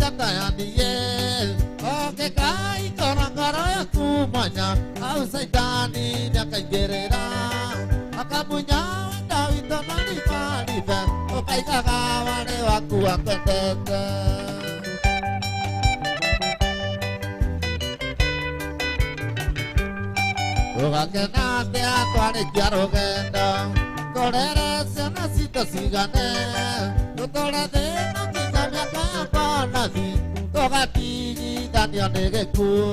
Daniel, oke kai korang-korang ya kumanya, au saitani dia kai gerera, akamunya dawi tonali kaliba, okai kakawane waku aketete. Oke nate atuane jaro gendong, korere sana sita sigane, totore de nanti kami apa nanti. Togati dan yang negeku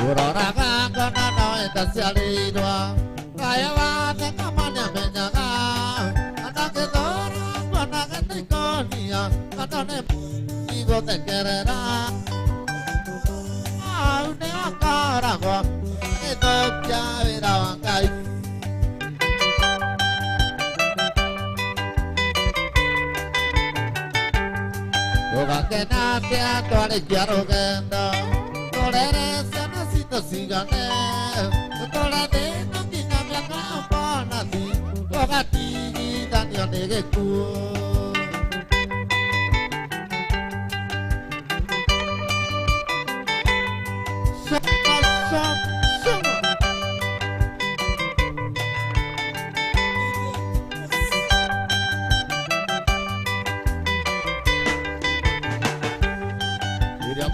Uraraga kona nawe tasali doa kaya wate kamanya menjaga anak kedora Katane igo te quererá Aune akara ko Eto kya vera wangai Oga que nate atore kiaro gendo Torere sana sito sigane Tora de no kina mia kampana di Oga tigi dan yo nege kuo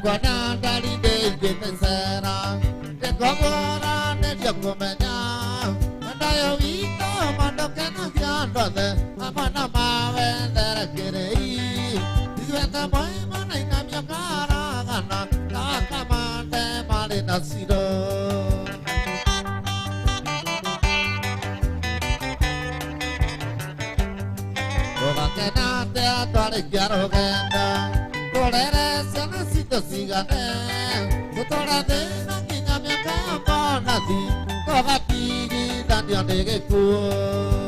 Guana dari de pensera de cobora de comenya anda yo vito mando que no ando de amana ma vender querei diventa mai mana in mia cara gana la camante male nacido Oga que nate atore chiaro genda Corere sana sito sigane Kotora de na kinya mia kampana di Koga pigi dan yang nege kuo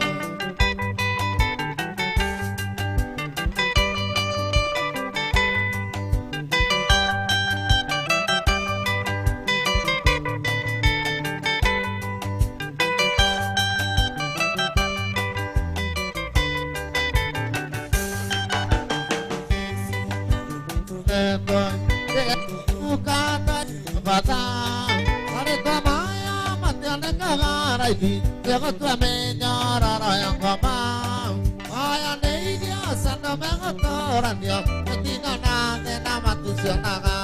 Lego tua menyora royong komang Oya neidia sana mengotoran dia Ketina nate nama tusian naga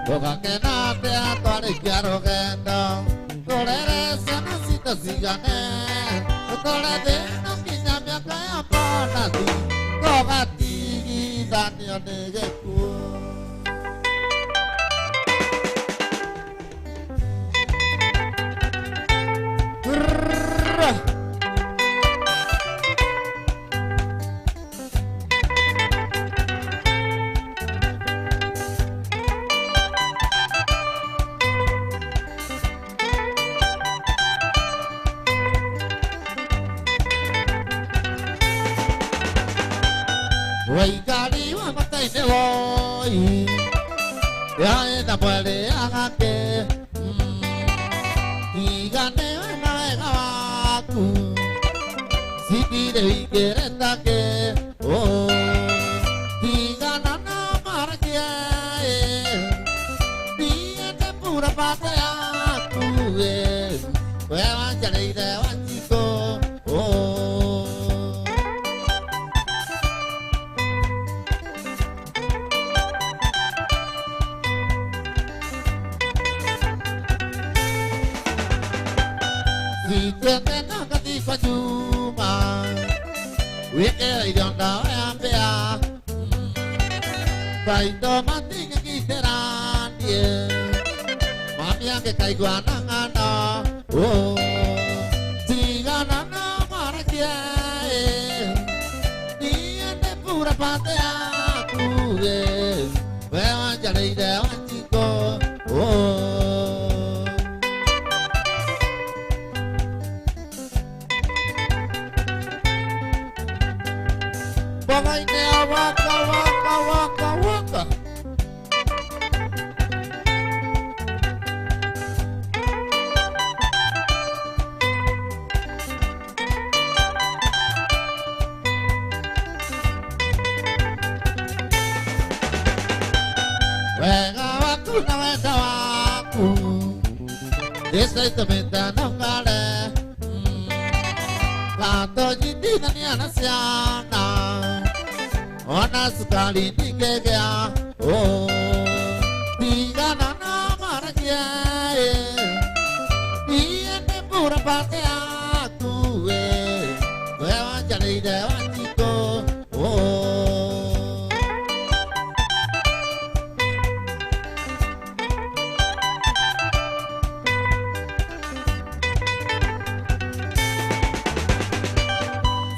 Boga que nate atore kiaro gendong Korere sana sita sigane Otore de no kinya mia kaya ponati Koga tigi dan yon nege kuo Waikari wa matai ne woi Ya eta puede agake Igane na egaku Siti de ikerenda ke Oh Igana na markia Diete pura pate aku Wewa jale de wachiko Oh Tiene nada di fajuma Wike idonda ya Kai do mati ke kiteran ye Mamia ke kai guana ngana Oh Tigana na marakia Niente pura pate aku Wewa jale de wachiko Oh Wakainea waka waka waka waka. Wega waku na wenda waku Esa no kale Kato jindi nani anasiana Ona sukali ningegea Oh Tiga nana marakia Tiene pura parte aku Wewa jali dewa chiko Oh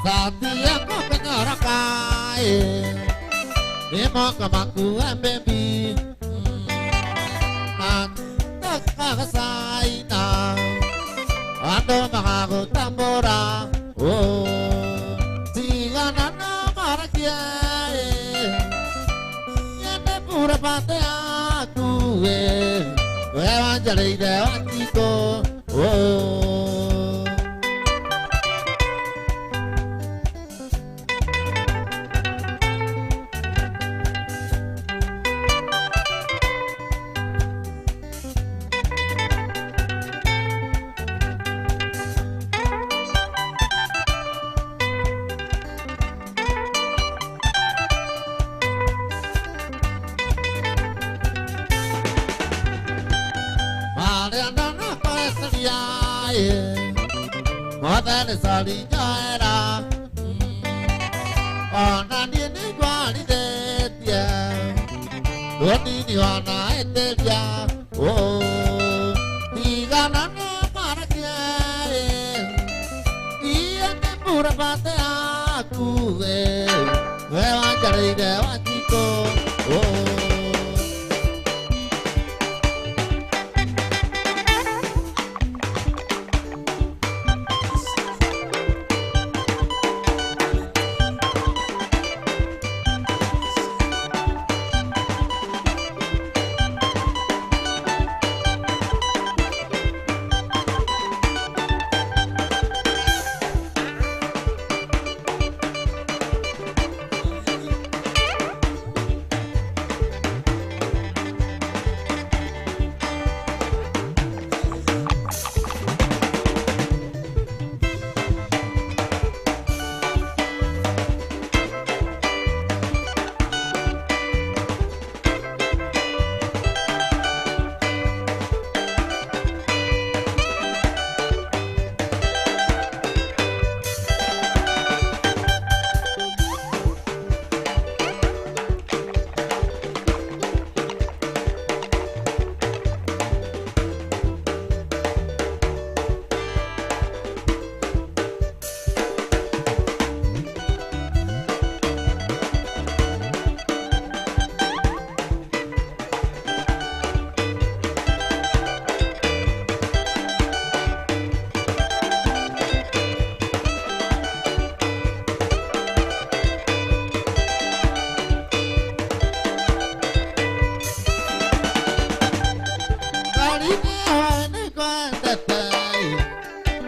Satia ko kenyora kae Nemo kamaku baby Nantak kakasaina Ando makaku tambora Oh Tiga nana marakia Yene pura pate aku Wewa jali dewa chiko Oh Mother sali jaira Ona ni kwali detia Doni ni ona etelia Oh Tiga nana marakia Ia ne pura pate aku Wewa jari dewa chiko Oh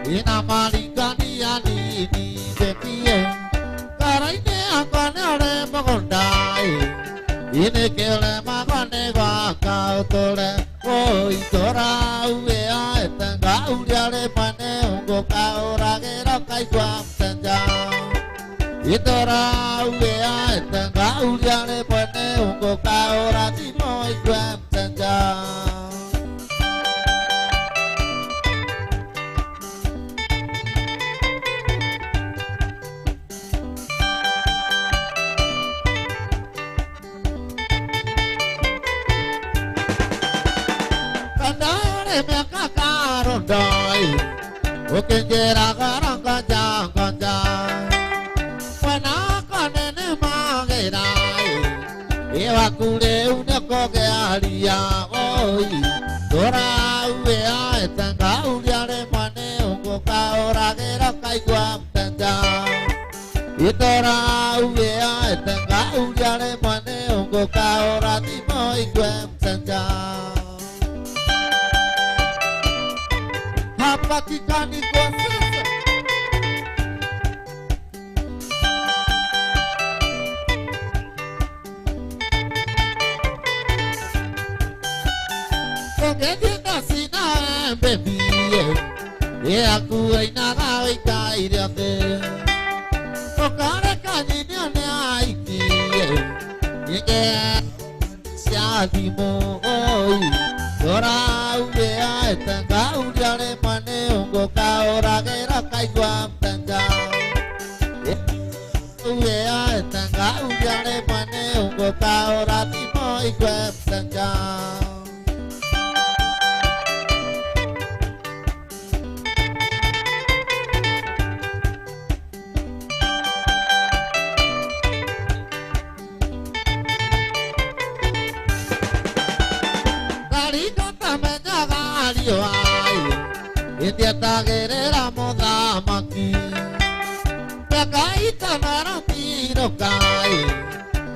Ina malingani ani ni betie Karaine akane ole magondai Ine kele magone wa kautole Oi tora uwe a etanga uliale pane ungo kaora gero kai kwa mtanja Itora uwe a etanga uliale pane ungo kaora timo kwa mtanja me kakaron dai oke jera karang kanja kanja wana kanene magerai ewa kule une koge alia oi dora uwe a etanga uliare mane ungo kaora gera kai kwa mtanja Itora uya etanga ujale mane ungo kaora timo ikwem sanja. Hapatikani kwa sasa. Kogedina sina baby. Aku inaga ikairate. Okare kanini ne aiki. Yenge siadimo oi. Ora uye etanga ujale mane ungo kaora gera kaigwa mtanja. Uye etanga ujale mane ungo kaora timo ikwe mtanja. Itiatagerera mothamaki Takaitana tiro kai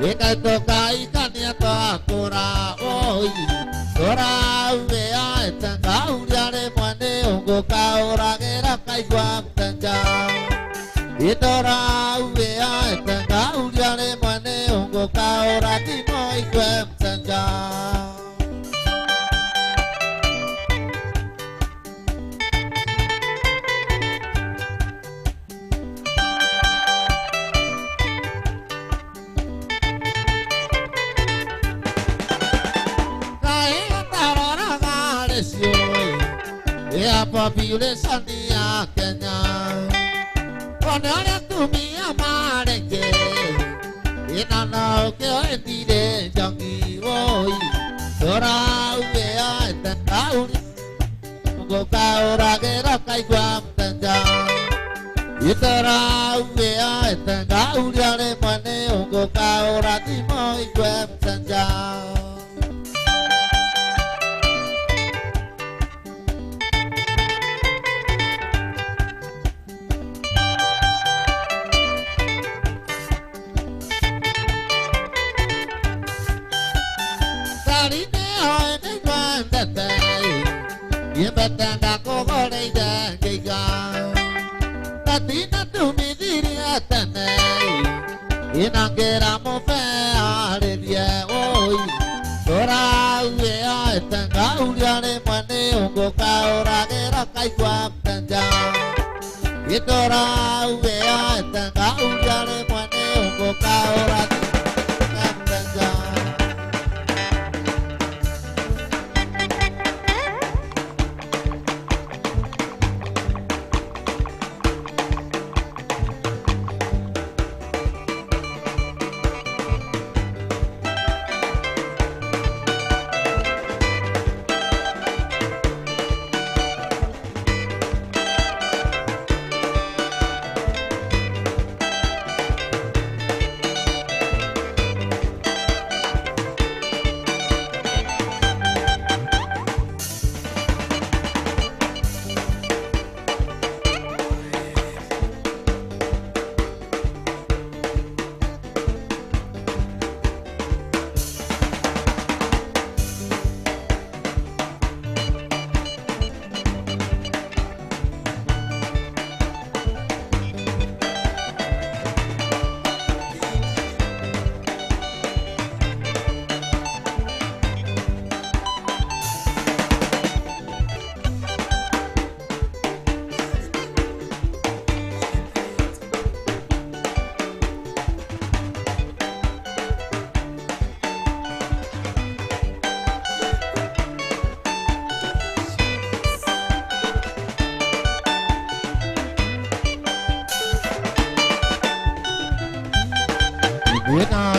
Ikaitokai kania twakura oi Tora uwea etanga uriare mwane ungo kaoragera kaigwa mtanja Itora uwea etanga uriare mwane ungo kaoratimo ikwe mtanja Population ya Kenya Onore tumia marenge Inana oke oendire jangi oi Tora uwea etanga uri Mungo kaora gera kaigwa mtanja Itora uwea etanga uriare mwane Ungo kaora timo ikwe mtanja Yebetanda kogore jangiga Tatina tumidiri atane Inangera mofe arelie oi Tora uwea etanga uriare mwane ungo kaora gera kaigwa mtanja Itora uwea etanga uriare mwane ungo kaora mtanja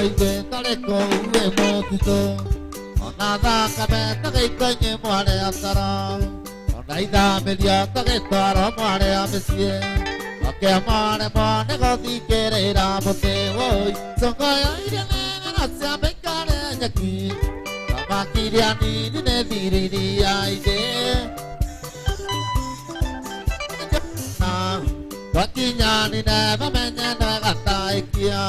Ige taleko uwe motito Onada kabeta geikonye mware atara Onaida melia tagetara mware amesie Oke amare mwane goti kereira bote woi Songoya irene nasya bekare nyaki Kamakiria nini ne diriri aide Wakinya ni neva menye na gata tai kia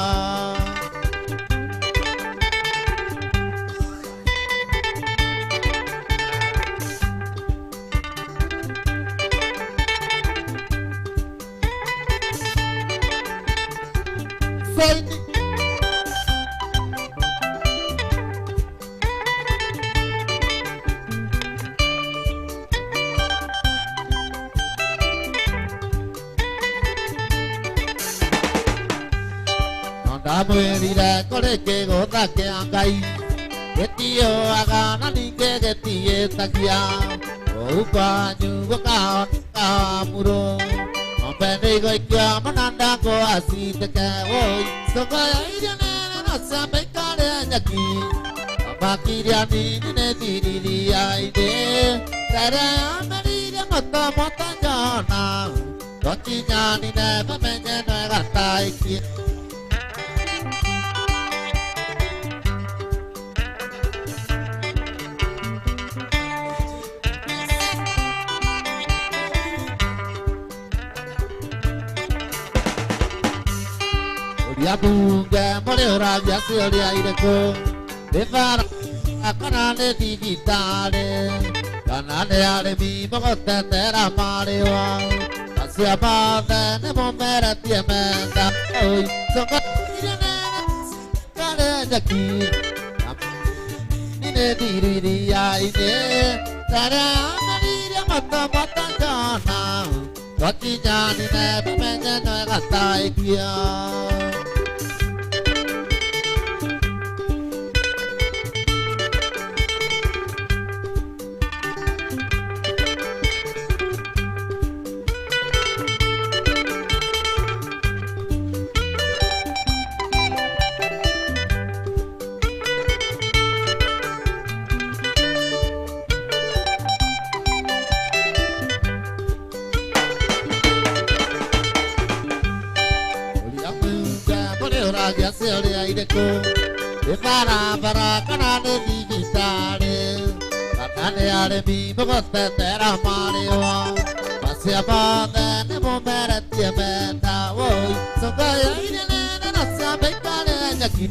say Amuerira kore ke gota ke angai Getio aga nani ke getie takia Upa nyugo kaon kamuro Ompene go ikia mananda ko asite ke oi Soko ya irene na sampe kare nyaki Amakiria ni ne diriri aide Tere amarira mata mata jana Kochi nyani ne pamenye no gata ikia Yabuga more ora yasi ori aireko Devara akanane digitale Kanane ale mi mogote tera marewa Asia bade ne momera tiemenda Oi songa irene kare jaki Nine diriri aine Tara amarira mata mata jana Koti jani ne pimenye no gata ikia Ya se ore aireko Evara para kanane digitale Kanane ale mi mogote tera marewa Pasia bade ne momera tiemenda Oi songa ya irene na sabe kare nyaki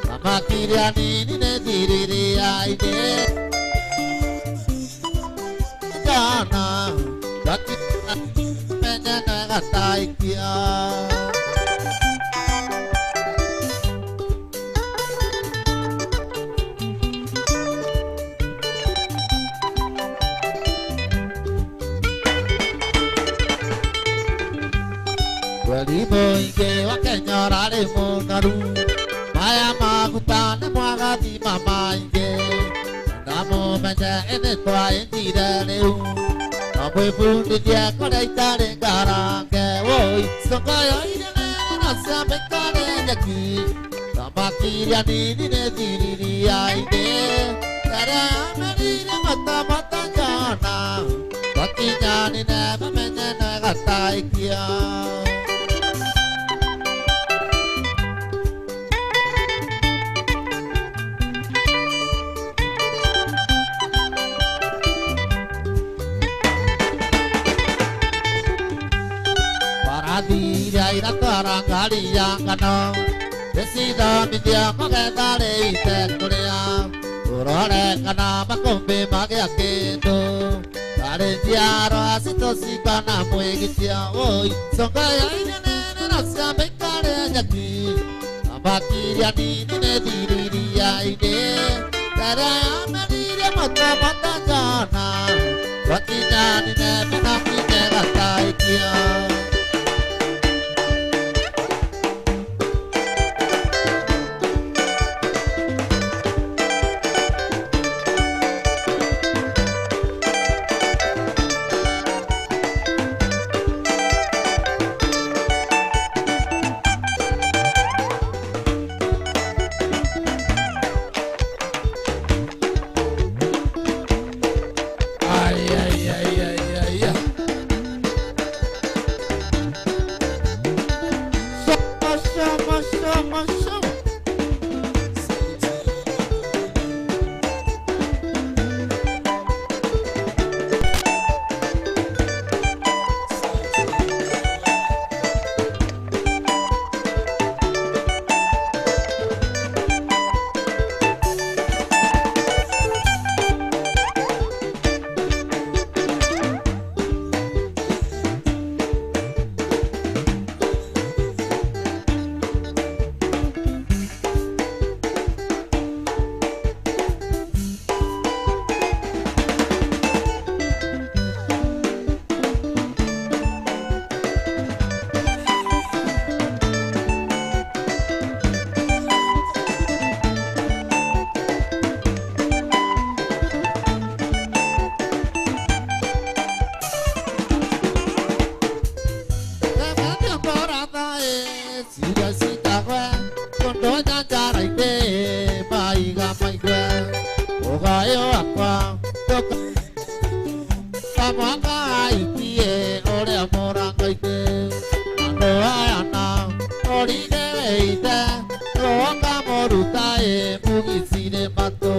Mama kiria nini ne diriri aide Jana Gati menya na gata ikia Liboinge wakenyora le monaru Maya magutane mwagati mamainge Namo menye ene toa endire leu Namwe fundi dia kore itare ngarange Woi songa ya irene nasa mekane nyaki Namakiria nini ne diriri aide Tere amarire mata mata jana Kaki nyani ne menye ne gata ikia Dia ira tarangari yang kano Desida mindia magetare ite korea Urore kana makombe mage akendo Kare diaro asito sikana muegitia Oi songa ya inene nasa bekare nyaki Abakiria nini ne diriri ya ide Kare amarire mata mata jana Wakinya nine menaki ne gata ikia e mugi sire mato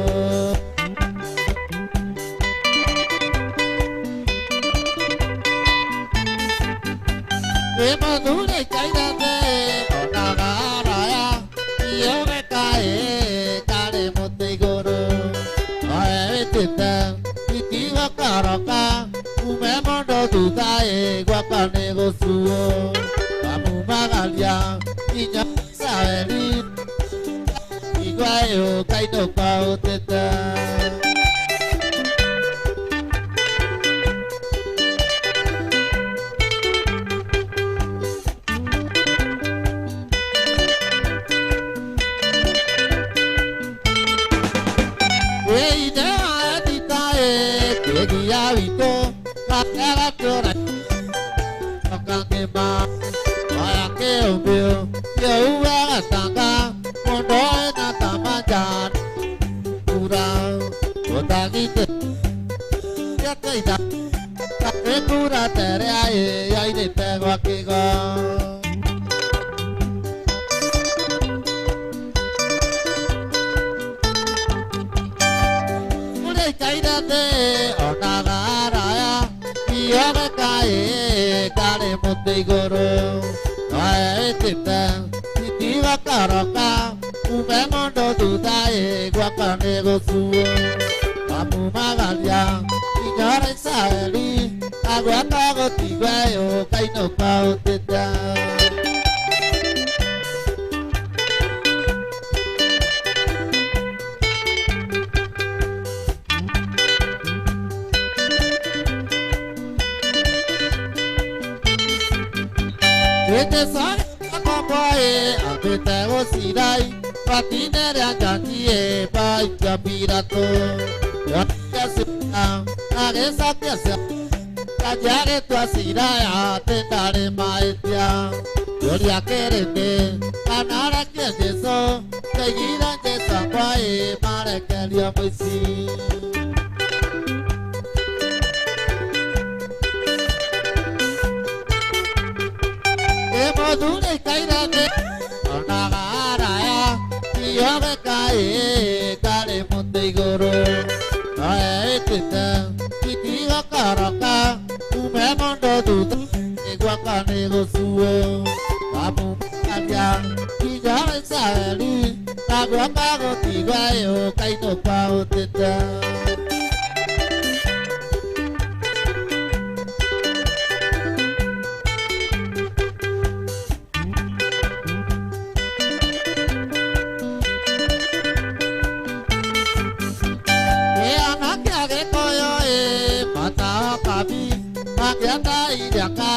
e madure kairate onagara yoga kae kare mote goro ae tita titiwa karaka ume mondo tutai guapane gosuo amu magalia inya saeli iguayo kaino pao teta Vito, la tora, toccante ma, vaya che un mio, io uva tanga, quando è nata mangiare, pura, quando gite, ya te da, e pura tere ai ne tengo a che go. Kairate onagara yoga kae kare mote goro ae tita titiwa karaka ume mondo tutai guapane gosuo amu magalia ignore saeli aguata gotigwayo kaino pao tita Ete sare kakoe abete osirai patinere anjanie pai kapirato ya sita agesa piasa kajare tu asirai atendare maetia yoria kerete anara kejeso tegira jesa pai mare kelia moisi Madure kairate onagara yoga kae kare mote goro ae tita titiwa karaka ume mondo tuta guapane gosuo amu kanya kijare saeli aguapa gotigwayo kaino pao tita Yata ijaka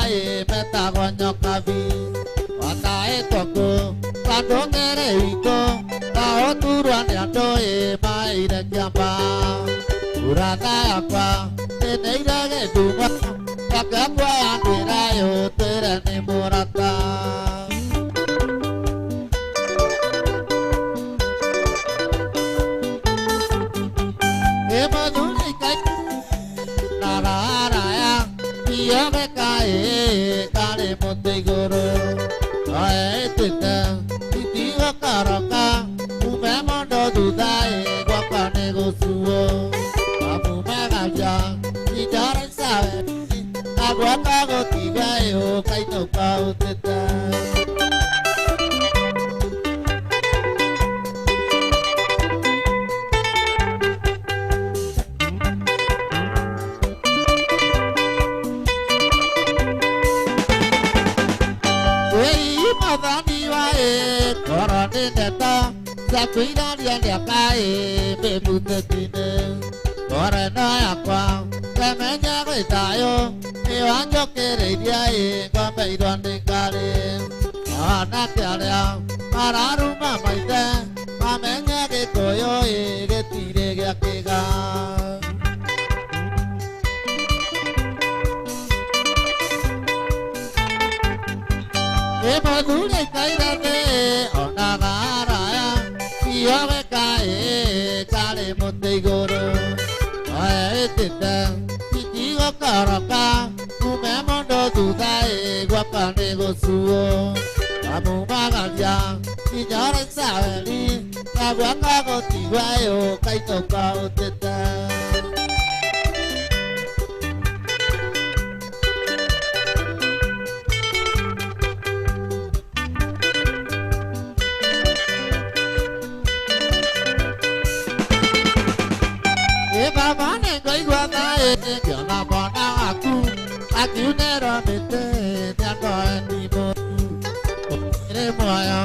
peta guanyo kabi Wata toko Kando ngere iko Kao turuan yando maire kiamba Urata apa Teneira gedunga Kakapwa angira yo terene morata Emaduni kai Narara yoga kae kare mote goro ae tita titiwa karaka ume mondo tutai guapane gosuo amu magalia ijare sabe aguapa gotigwayo kaino pao teta Neta, sa cuida de acá me puse tine. Corre no aqua, que me llama estayo, me van yo querer ir con me donde care. Ana que alea, para rumba maite, a meña que coyo que tire que aquega. Madure kairate onagara yoga kae kare mote goro ae tita titiwa karaka ume mondo tutai guapane gosuo Amumagalia, Signora Saveli, la guaca contigo, caito cauteta. Mane koi guata yo na bona aku nero mete te ko ni mo re moya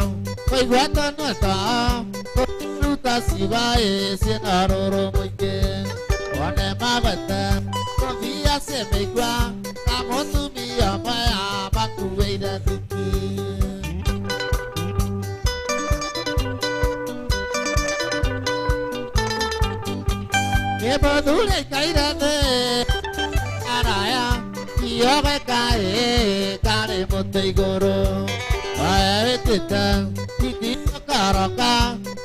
koi guata no ta ko luta si va se aroro moike one ma bata ko via se me gua ka mo tu mi ya pa ba ku we da tiki ke badule kairate araya yo be kare mote goro ae tita titi karoka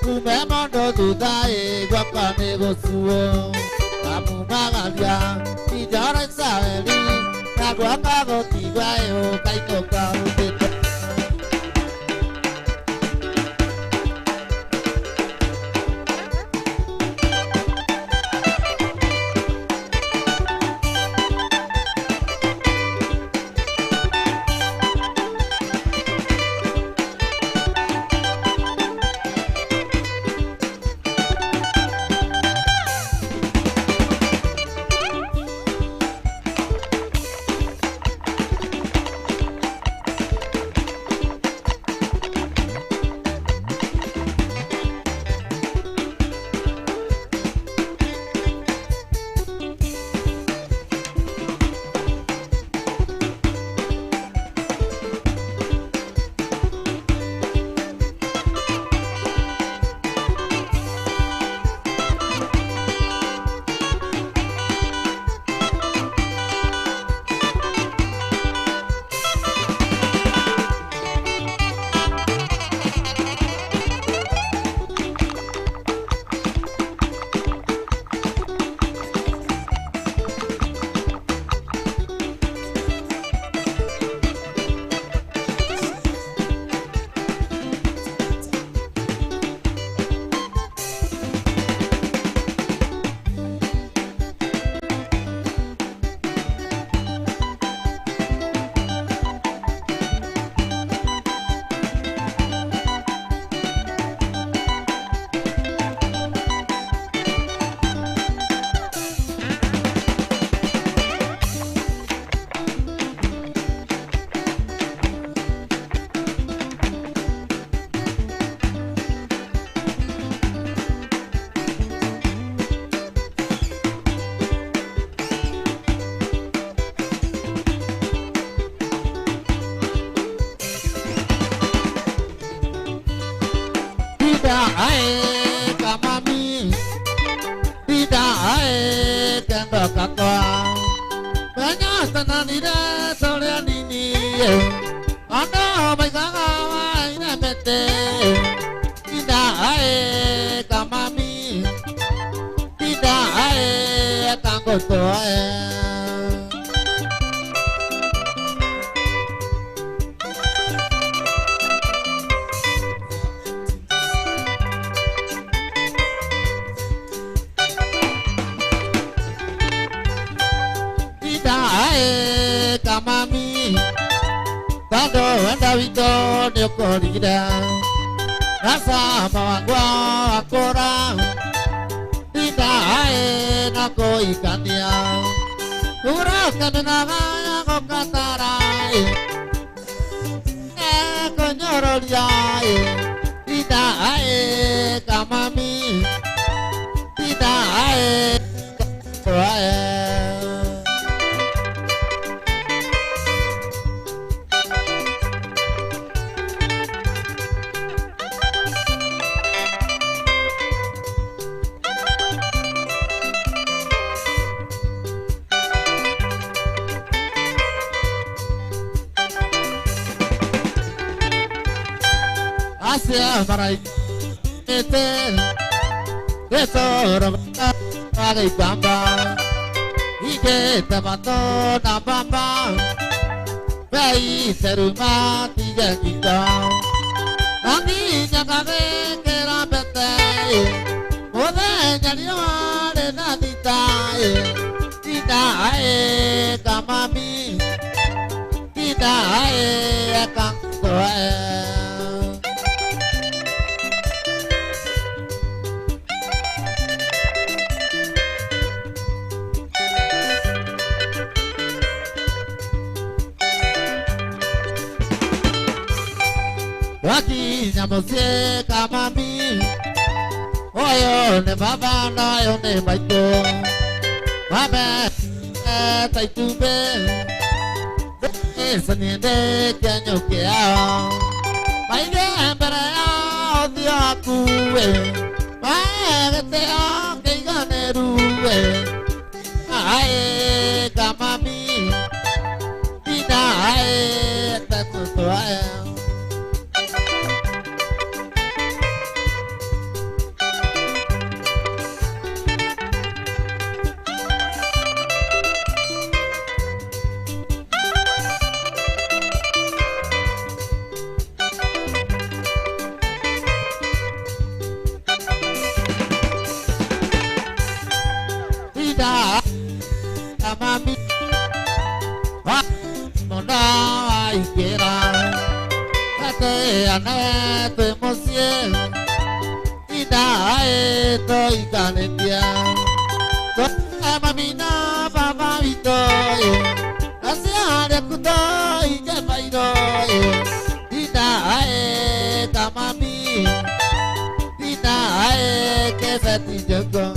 kume mondo dudai guapa negosuo kamu magalia tijara saeli na guapa gotigayo kaito kauteta Ai kamami Tida ai kendo kakwa Banya tananira sole nini Ano baikanga ai na mete Tida ai kamami Tida ai kango toe Kamami Tado Davito Nyokorida Rasa Mawangwa Akora Tida Ae Nako Ikania Kura Kananaga Kokatarai Eko Nyorolia Tida Ae Kamami Tida Ae Ae Asia marai etel tesoro pagai bamba ike tamato na bamba Bay Seruma Tiga Kita Nanti Nyakave Kera Bete Ode Nyariwa Nanti Tae Tita Ae Kamami Tita Ae Kangkoe Waki nyamose kamami Oyo ne baba na yo ne maito Wabe taitube Saninde kanyo kia Maige embere ya odia kuwe Maigete ya keigane ruwe Ae kamami Tina ae tatuto ae Mami, mona ikera, kate anete mosie, ida eto ikanetia, mami na baba itoye, asia de kuto ikebairo, ida eta mami, ida kesati jogo.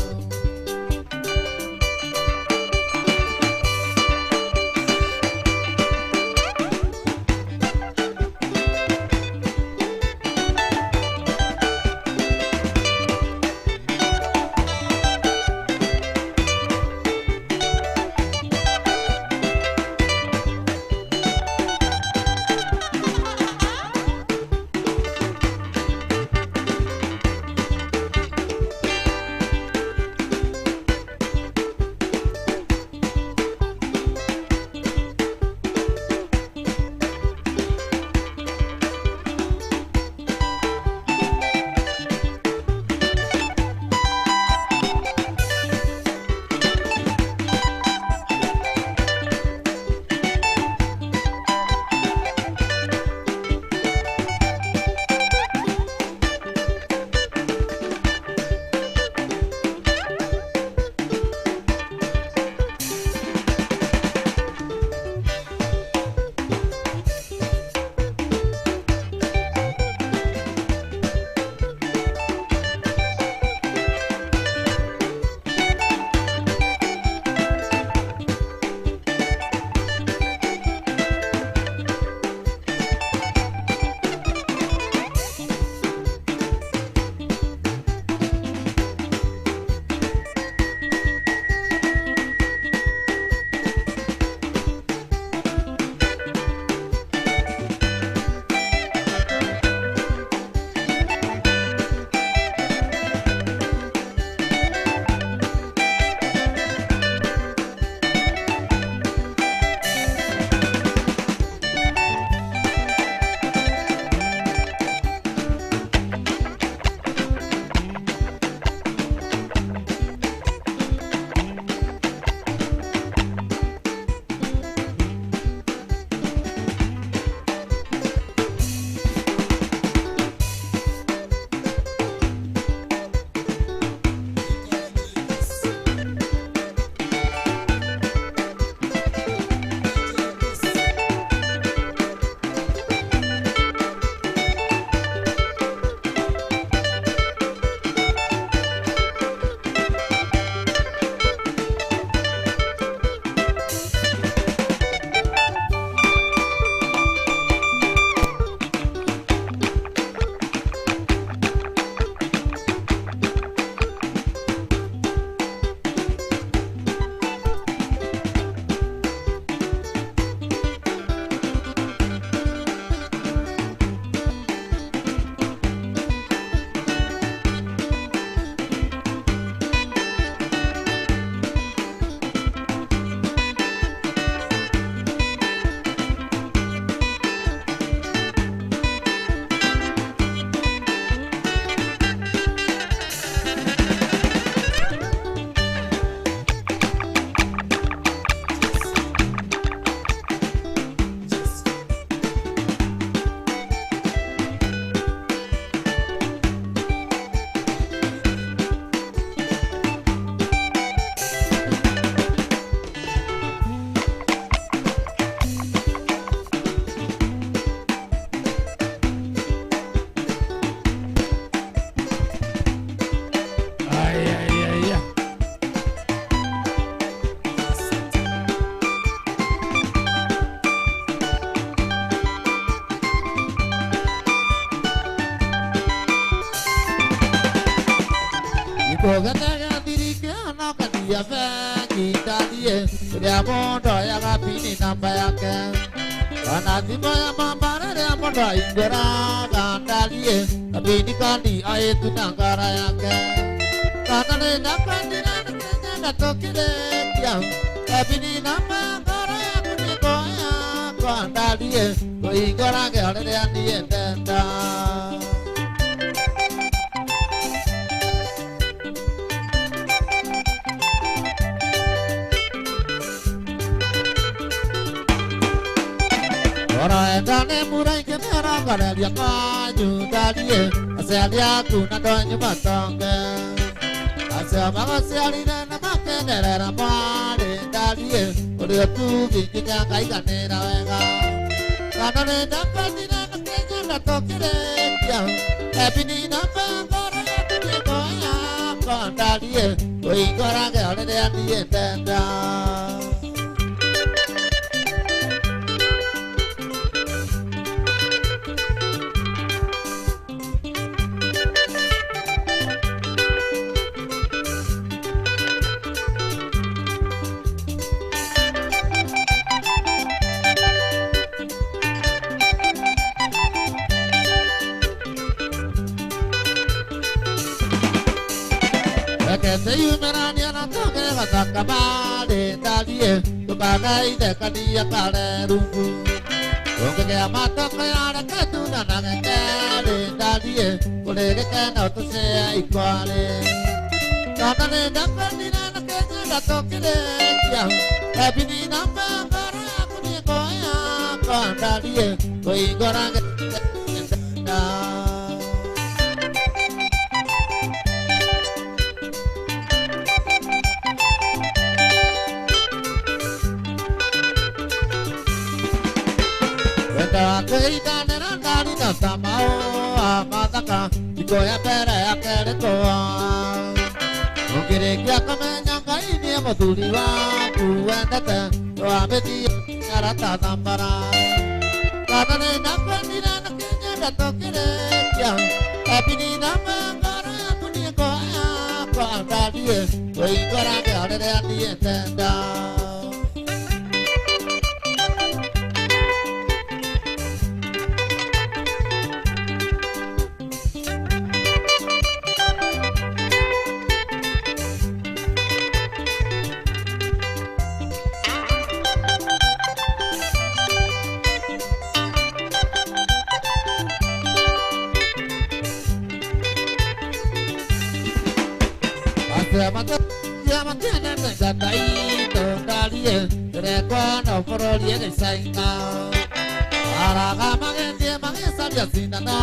Bogataga dirike anakadia fagi dadie Riamondo yaga pini namba yake Anatimo ya mambara riamondo ingora gandalie Abini kandi ayetu nangara yake Kanane napandi na tokire tiang Abini namba ngara yaku nikoya gandalie Ingora ke alere andi entenda Ora endane murai ke mera karalia kaju dalie asalia kuna donyu batonge asama asali na makene ra pare dalie ore tu kinga kai kanera wenga kanane dapati na kenya na tokire ya epini na pangora kuni koya kandalie oi gora ke ale andi entenda Seyumerani anatoke katakabale dalie Tubagai dekadia kale rungu Ongeke amatoke ara ketuna nangekele dalie Kulege kena otose ikwale Kakane dakandina nakenya datokile tiang Ebini namba ngara yakuni koya kandalie Koingorange kena Keita nera nari na tamao amataka ikoya pere akere toa Ongere kia kamenya kaini amoturi wa kuendete Toa beti karata tambara Katane nakwendina na kenya datokire kia Epini namangara yakuni koya kwa dalie Koingora ke alere andi entenda Yamatene mengatai tondalie Rekono porolie de sainga Araga magendie mangesalia sinana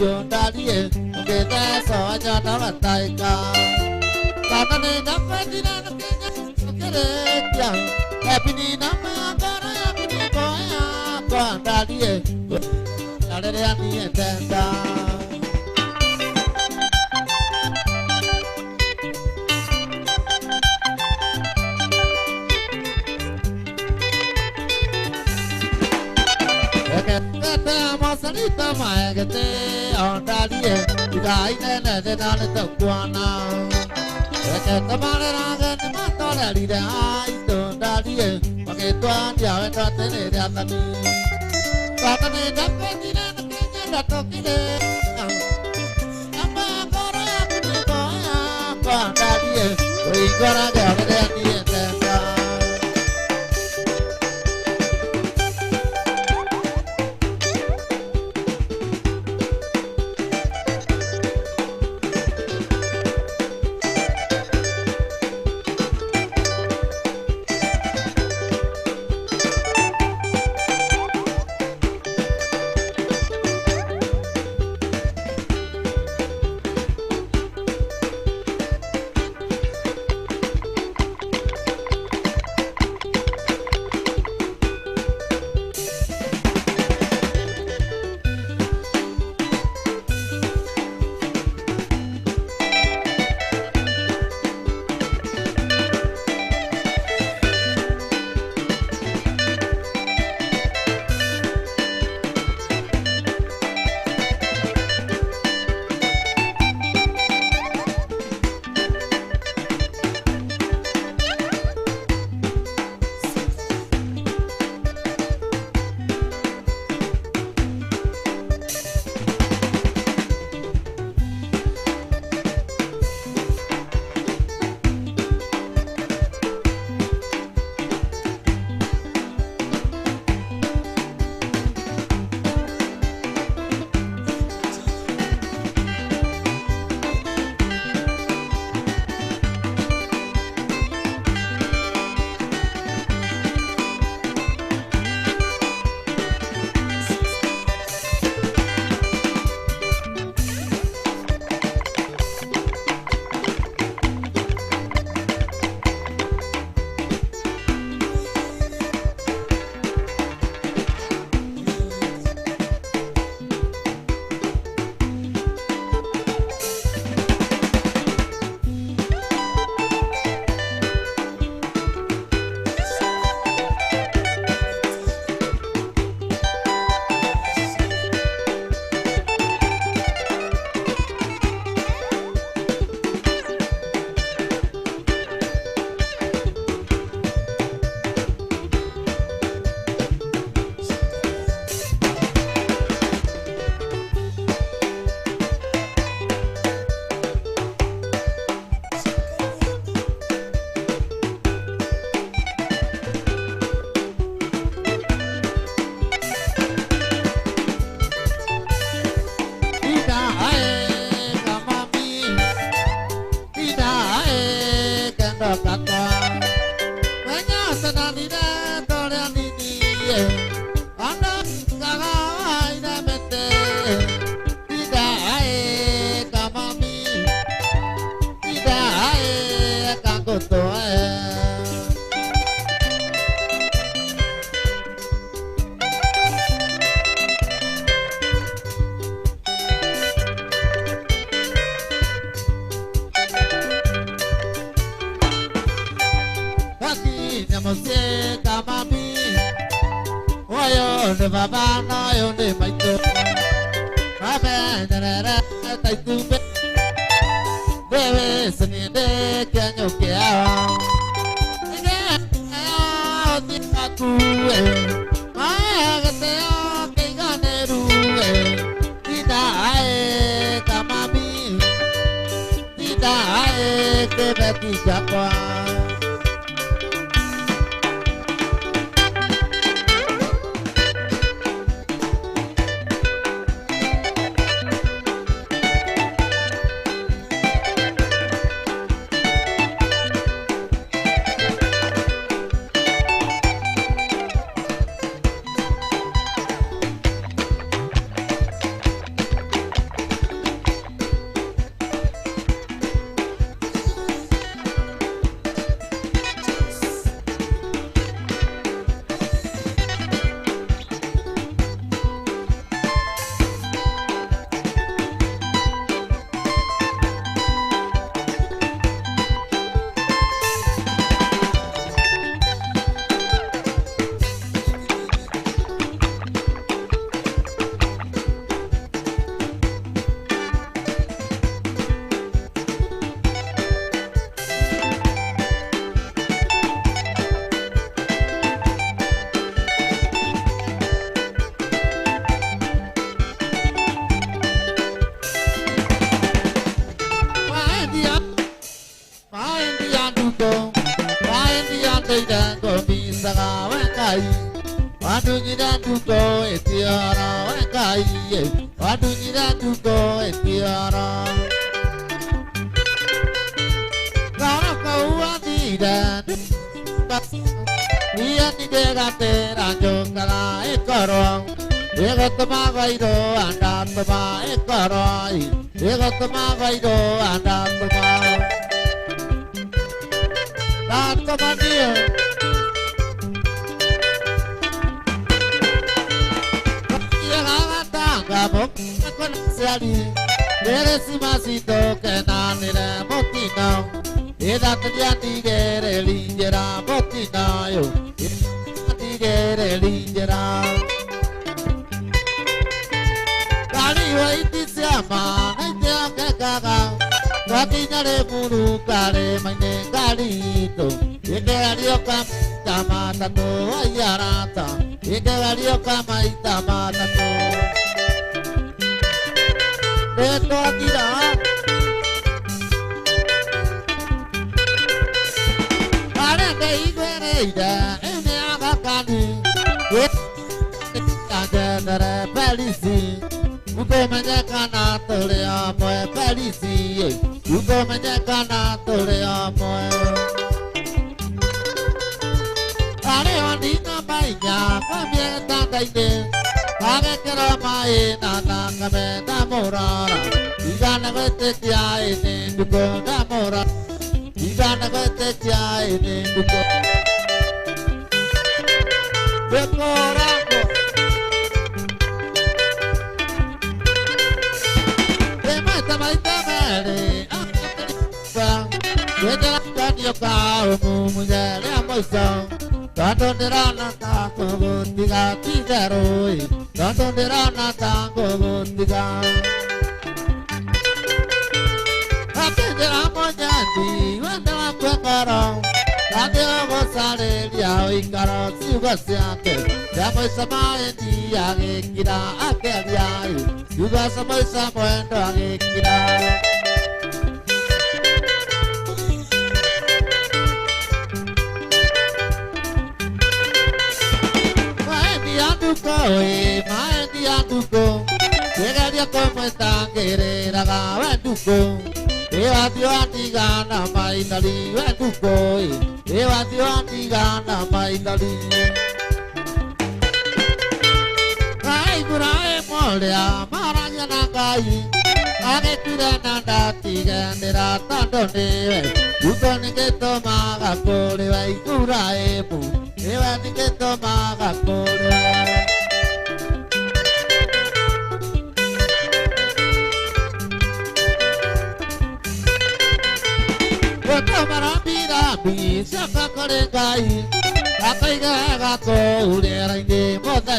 Yondalie Ongete soanya nawataika Kanane nakwendina nakenya Keretia Epini namangara yakuni koya Kondalie Alere ani entenda Salita maegete ondalie Igai nene de nane tokwana Eke tamale range ni matole lide ai tondalie Paketwan yawe tratene de atami Katane daketine na kenya datokile Nama kora yakuni koya kondalie Uigora ge alere ani entenda yo de baba no yo de maito Amen da tai tu be Debe seni de que año que hago Ni aku Maya que te o que ganeru Tita ae kamami Tita ae que beti jakwa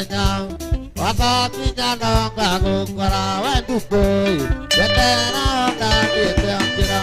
nhau Waka kinya nonga gukora wendukoi Wetera onda dietambira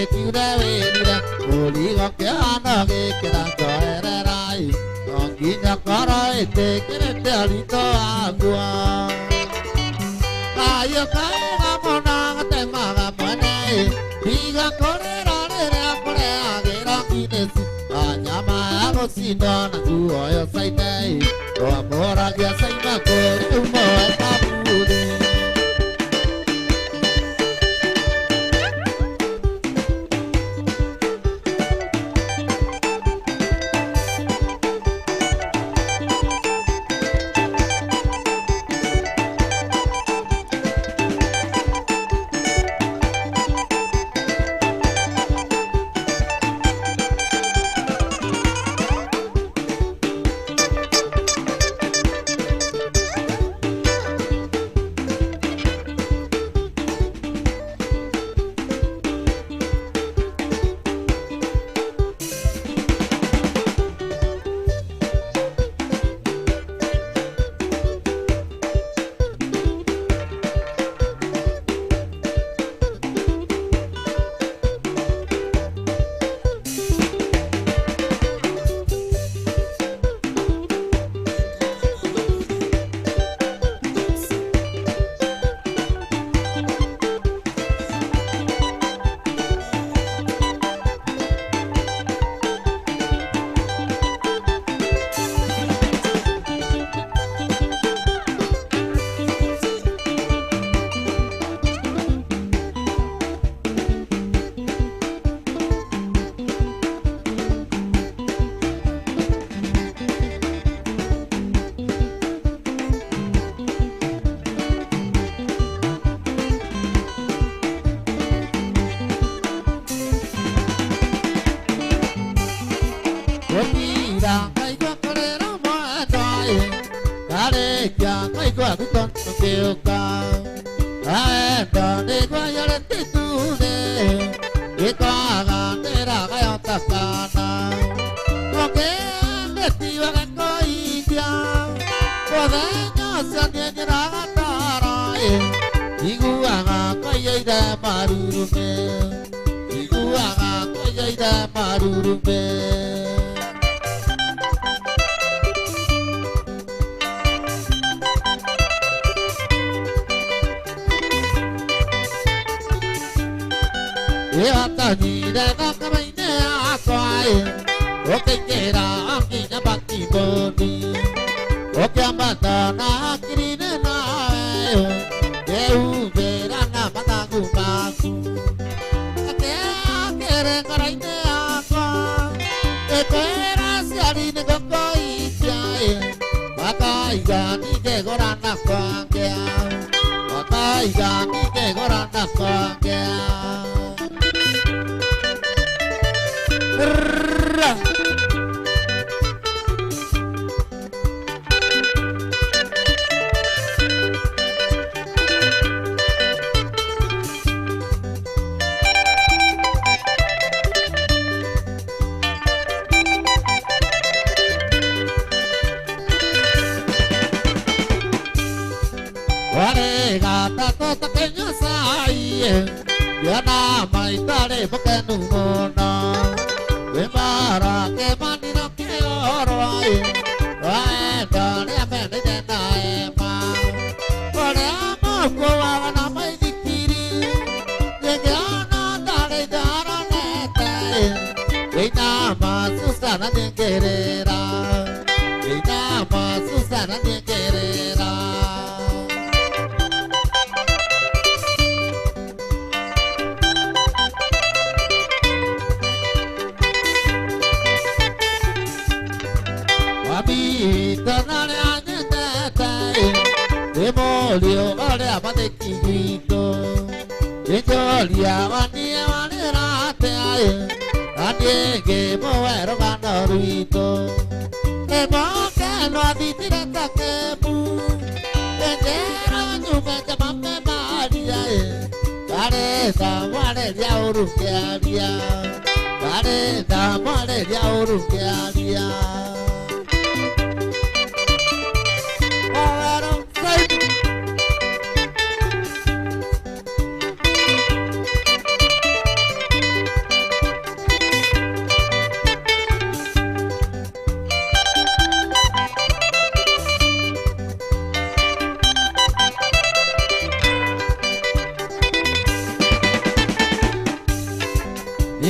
più da venire, oligo che hanno che la correrai, non chi ne ancora e te che ne te alito agua. Io caio mona te maga mone, diga correrare a correre che non chi ne si, anyama così non tu io sai te, lo amore che sai ma corre un po' e capuri.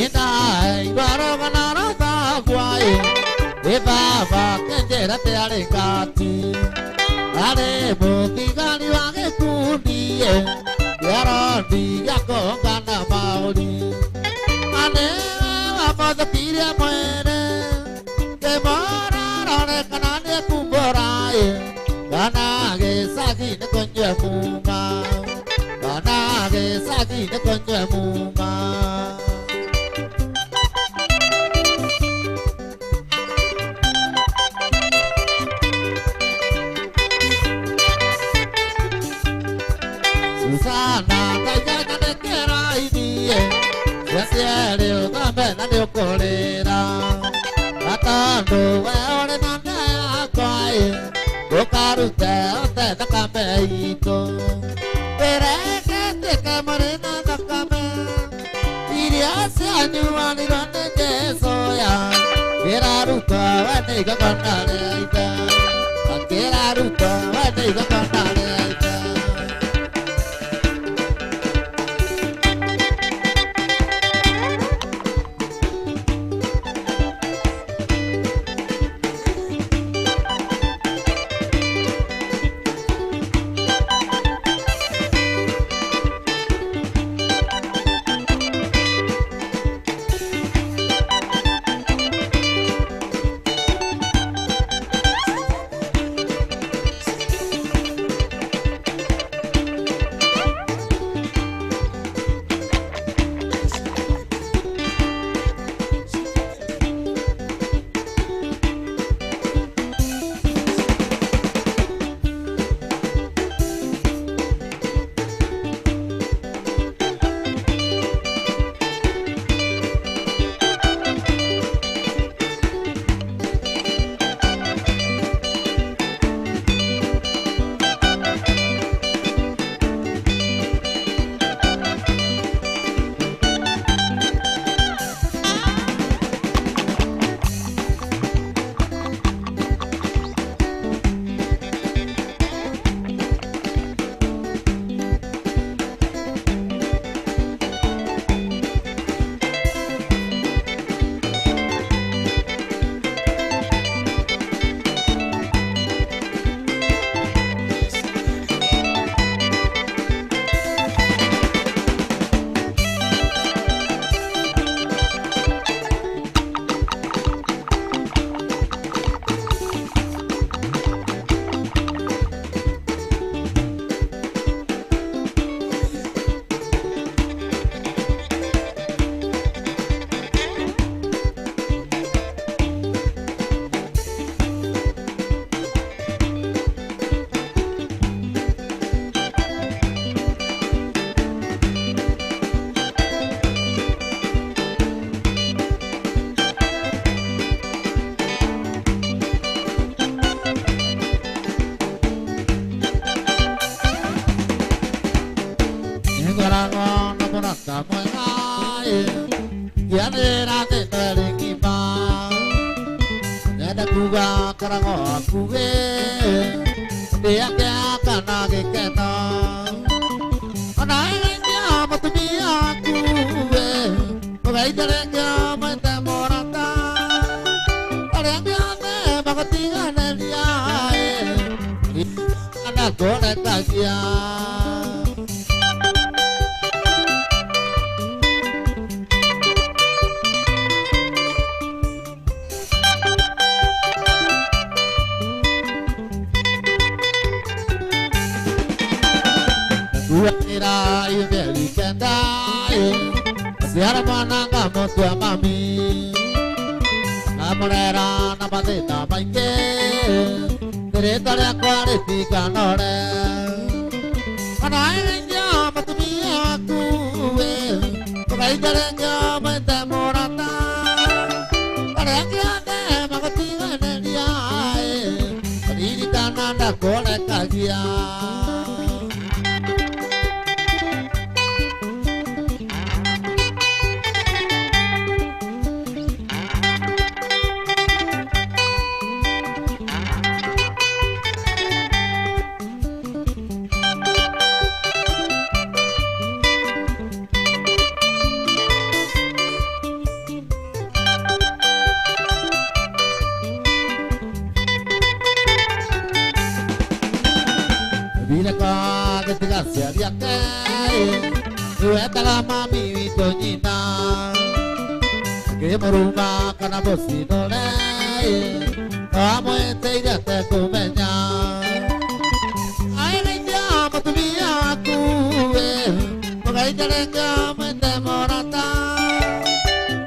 Nindai baro kanara takwai Ebaba kenjera te arekati Ale boki gani wage kundi Yarodi yako kana maori Ane wamoto kiria mwere Kemora rane kanane kumborai Kanage saki ne konje muma Kanage saki ne konje muma Susana kaya kane kera idie Yasiere utambe na diokolera Atando weore nande akwai Ukarute ote takame ito Pereke teke marina takame Iriasi anyuani rane jesoya Kiraruto wene ikakondale ita Kiraruto wene ikakondale ita Seriake Dueta la mami Toñina Que moruma kana bosi dole Amo ente ya te kumeña Ay le llamo tu mía kue Porque ella le llamo ente morata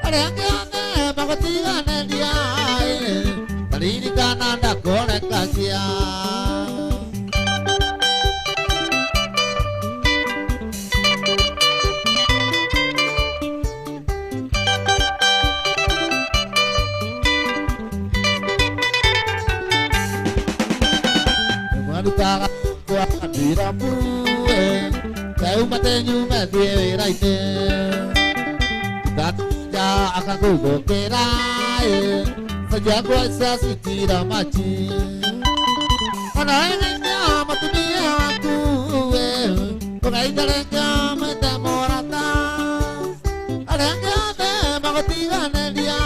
Ale ane magotiga nelia Talini kananda kone kakia Kaga kwa diramu kau matenyu medie raite ja akan ku kerai saja gua sasitira maci ana enya matubia aku bukai dalenga metamorata ada ngade magotiga nelia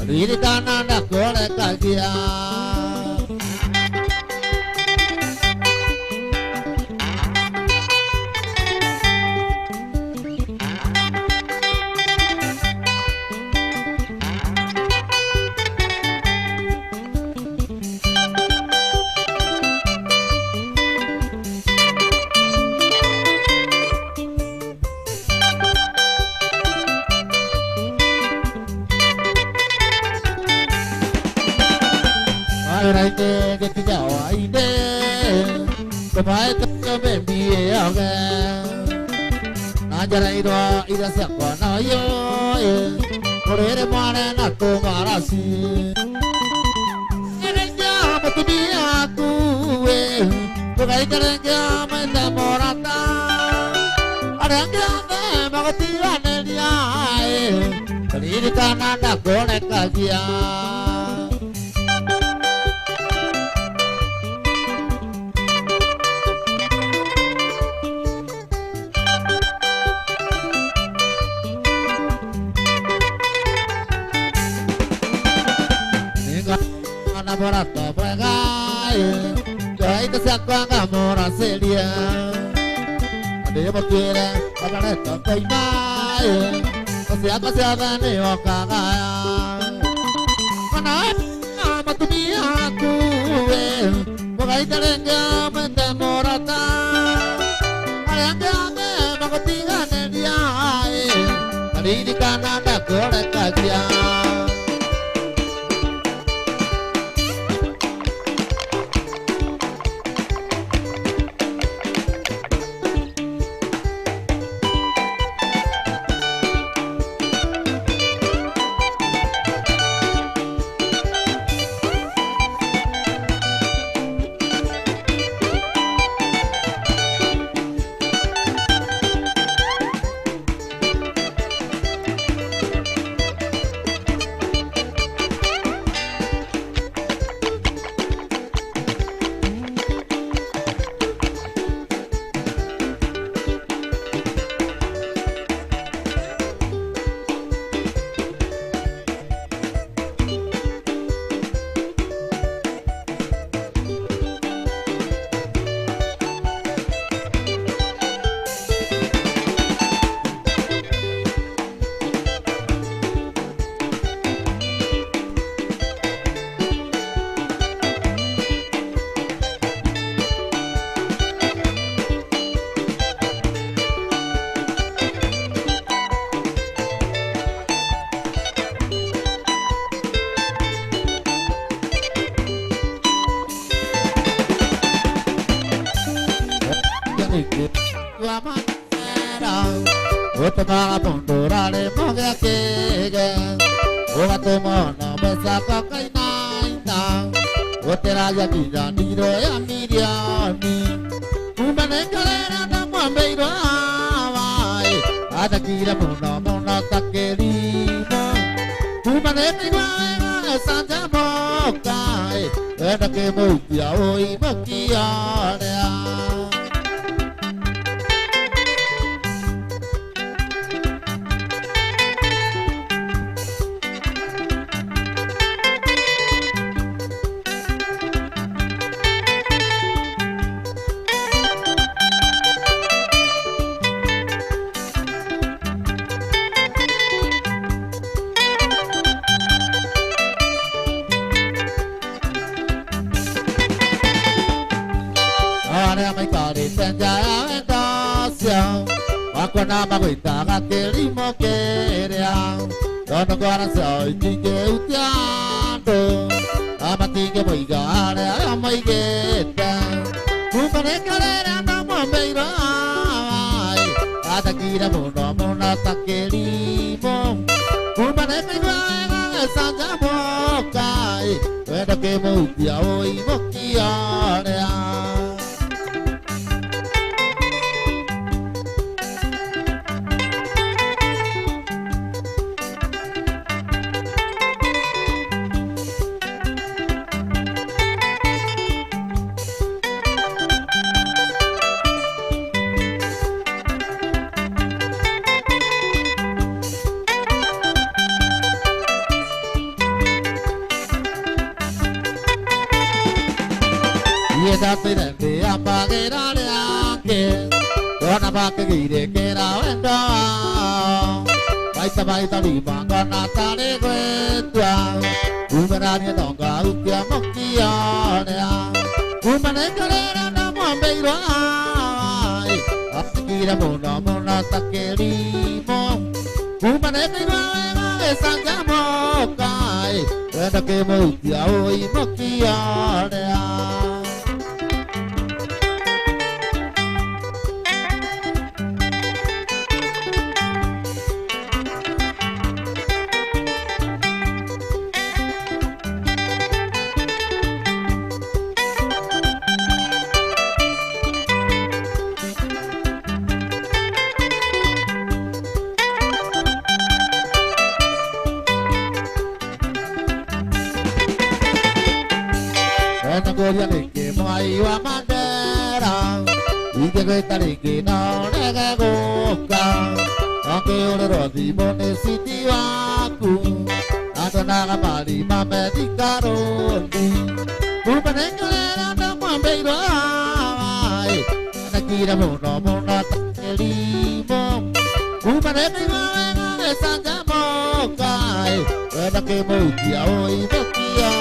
diri kananda kole kagia Raite que te llama ide, tomai tanto bebí ahoga. Najara ira se acona yo, por el mare na tomar así. Eres llama tu mía tú, porque ahí te llama enamorada. Arranca de magotiga nelia, salir cananda con el cagia. Enamorato pregai, ya te saco amor a seria. Ade mo quiere, para esto que mai, o sea que se ha ni o caga. Mana ama tu mia ku, bukai telenga mentemorata. Ayang ame magotiga nelia, kali di kananda kore kagia. Otama pondorale moga kega, oga tomono besa kakai naina, otera ya vida niro ya miriani, umane kalera na mwambeiro awai, adakira mono takerimo, umane kigwa sanja mokai, edake mokia oi mokia. Akona magoita gateri mokerea Dono corazón tinge utiando Amatinge moigare a moigueta Kupane kalera na mombeiro ai Atakira mono mona takelimo Kupane kalera sanja mokai Weda ke moutia oi mokiarea Te apaguera le ake Dona bake gire que era wendo Baita lima gana tale guetua Umerania donga ukia mokianea Umane kalera na mwambeiro ai Atikira mona takelimo Umane kalera esanga mokai Wenda ke moutia oi mokianea Goria que mai wa mandera Ike kweta que no nega goka Aunque ore rodi mone siti waku Adonaga mari mame di karondi Kupanengalera na mwambeiro ai Nakira mona takelimo Kupanengalera na sanja mokai Wena ke moutia oi mokia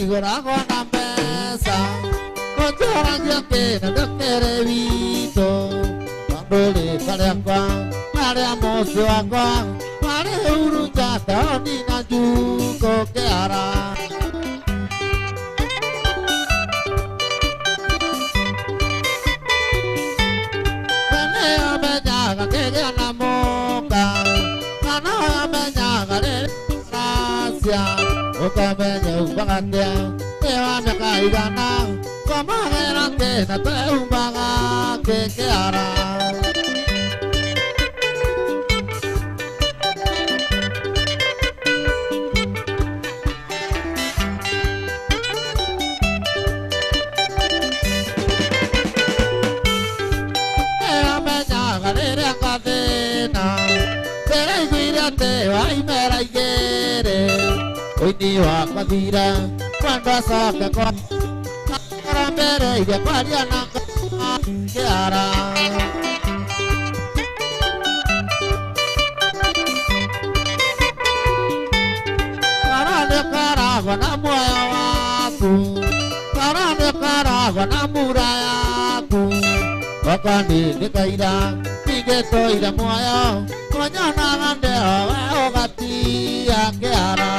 Gorago na mesa Kochorangia kena doktere vito Kandole kare akwa Kare amoso akwa Kare uru jata Nina juko ke ara Kene abenyaga kege anamoka Kana abenyaga le Gracia Okamenya ubangatea Ewa meka igana Kamagera kena te umbaga Keke ara Ewa menya te vai me la quiere hoy ni va a tirar cuando saca con para ver y de pariana que hará para de cara con amuatu para de cara con amuraya Wakani de kaira, pige toira moya, mañana gande o gati que hará.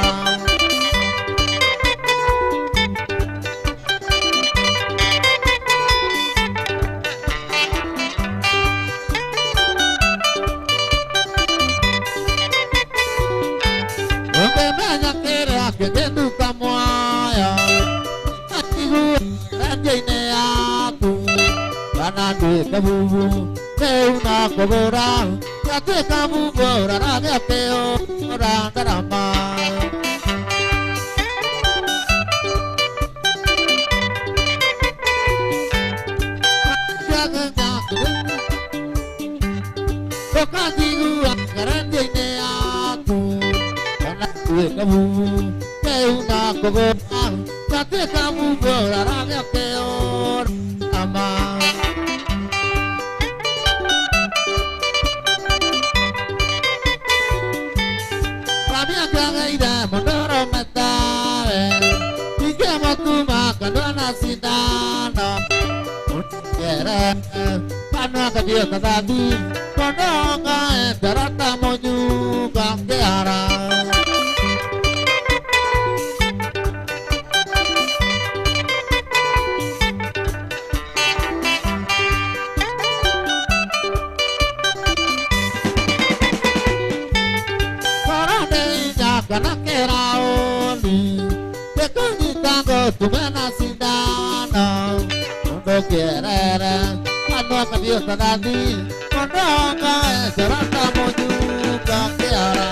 Donde me quiera que te nunca moya, atibu rande aku. Anande kabu keuna kobora kate kabu bora raga peo randarama jaganya kokadigu akarande ne aku anande kabu keuna kobora kate kabu bora raga peo ama Mondoro matare, ike matuma kadona sidano. Kere, kanu kadio tadi, mondonga enterata monyu kangeara. Kana kera oni, te konita go tu mena sidano. Mundo kere, kanu kadio tadi, mondonga enterata monyu kangeara.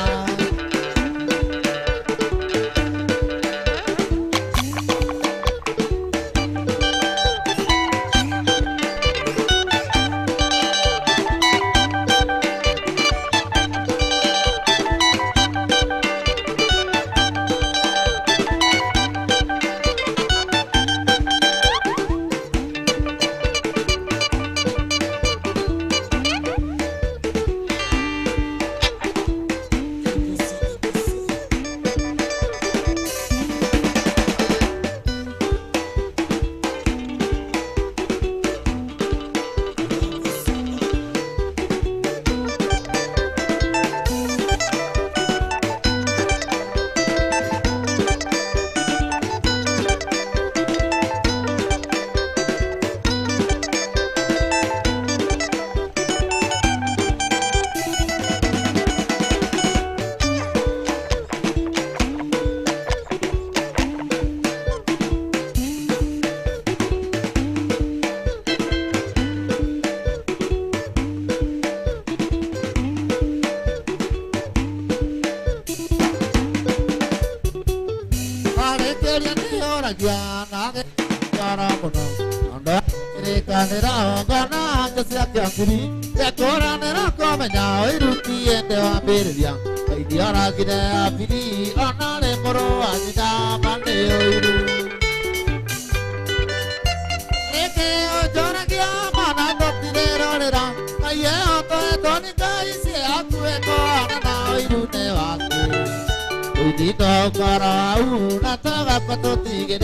Dito para una taga pato tigre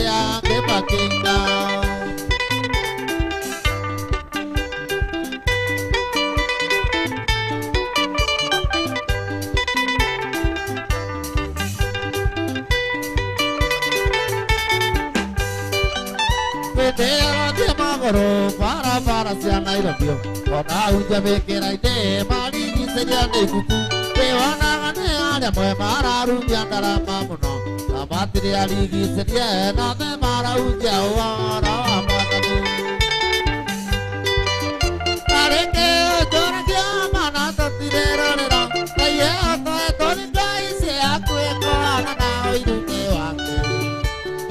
que paquinga. Pedera de magoro para se anairapio. Kona uja mekera ite mali ni seria de kuku. Pewana gane ale mararu diantara mamuno. Amatri aligi seria na me mara uja wara amatadu. Areke jora kia mana totirero nera. Kaya to ni kai se aku eko anana oirute wake.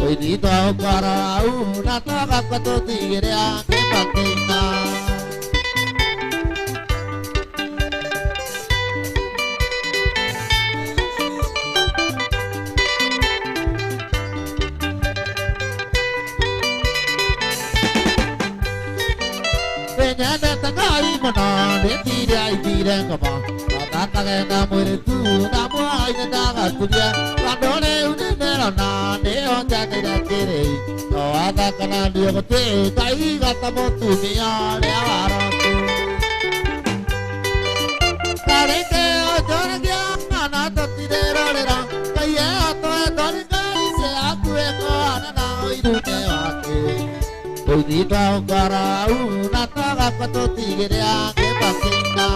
Oirito para una taga pato tigre que patina. tire ngoma atakagenda mwiri tu na mwaine ndagaturia kandore unenero na neo njanire kiri no athakana ndio gutwika igata mutumia ria warotu kareke ojoragia ng'ana tutirerorera Ngai atoe Ngai se akueko anana oirune wake Oithitwa ukara una tagakwa tutigire ake bakinga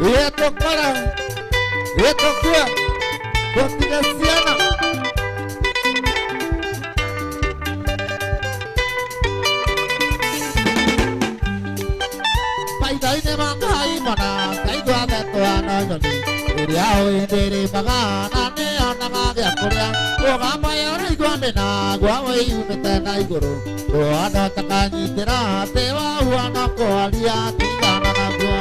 Ietokora Ietokua Kotiga siana Paidaine mangai mana Kaigua betua nojoni Uriao indiri magana Neona gagya kuria Ugama yore iguane na Guawe iumete na iguru Uana takanyitira Tewa uana koalia Tigana na gua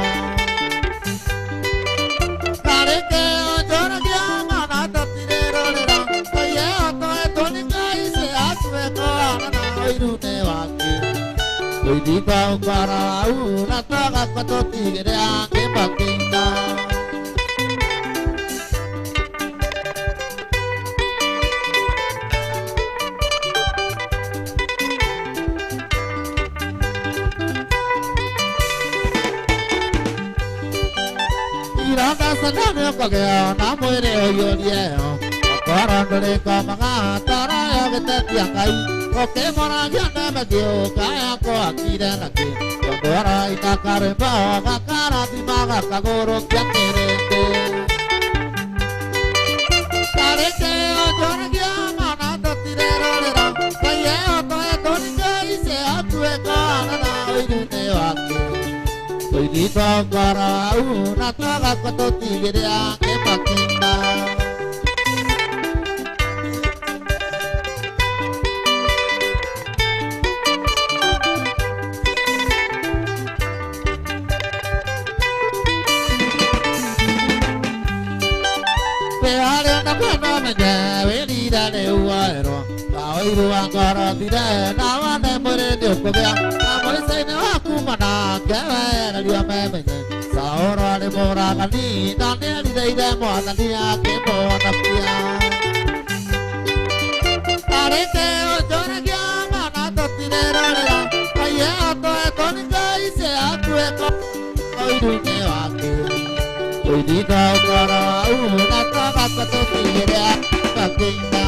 Kareke ojoragia Ngana tatirerorera Kaye otoe toni Ngai se atueko Anana oirune waki Oidika ukara Una taga kato tigere Ange bakinga Iranga sanane kagea na mwere oyorieo Akorandore kamaga tarayo getetia Ngai Oke moragia nemegio kaya ko akire naki Kondora itakaremba Gakara dimaga kagoro kia terete Kareke ojoragia mana totirerorera Kaye otoe toni Ngai se atueko anana oirune wake Oiditwa ukara una tagakwa tutigire ake bakinga Peare na kwena menye wenira ne uwaero Kaoiru angara dire na wane mwere diokogea Na morisaine wakumana kewe na liwa memenye Saoro ale moragani na nelire mwathani ake mwana pia Kareke ojoragia ng'ana totirerorera Kaye otoe toni Ngai se atueko oirune wake Oidika ukara una tagakwa tutigire bakinga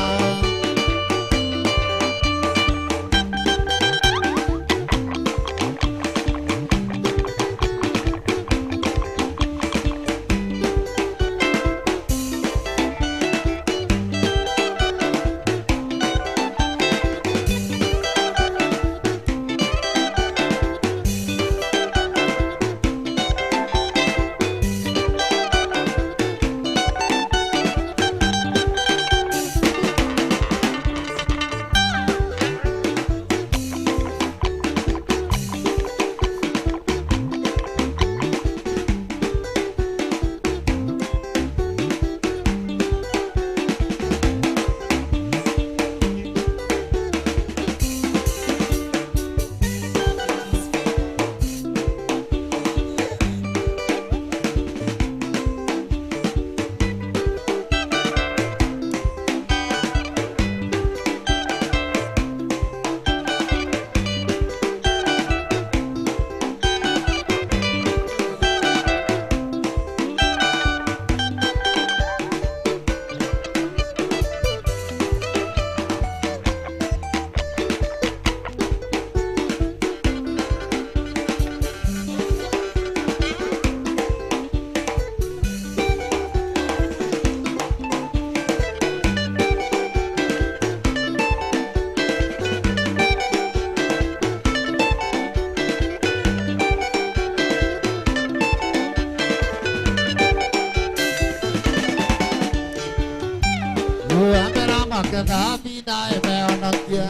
Davina e meonakia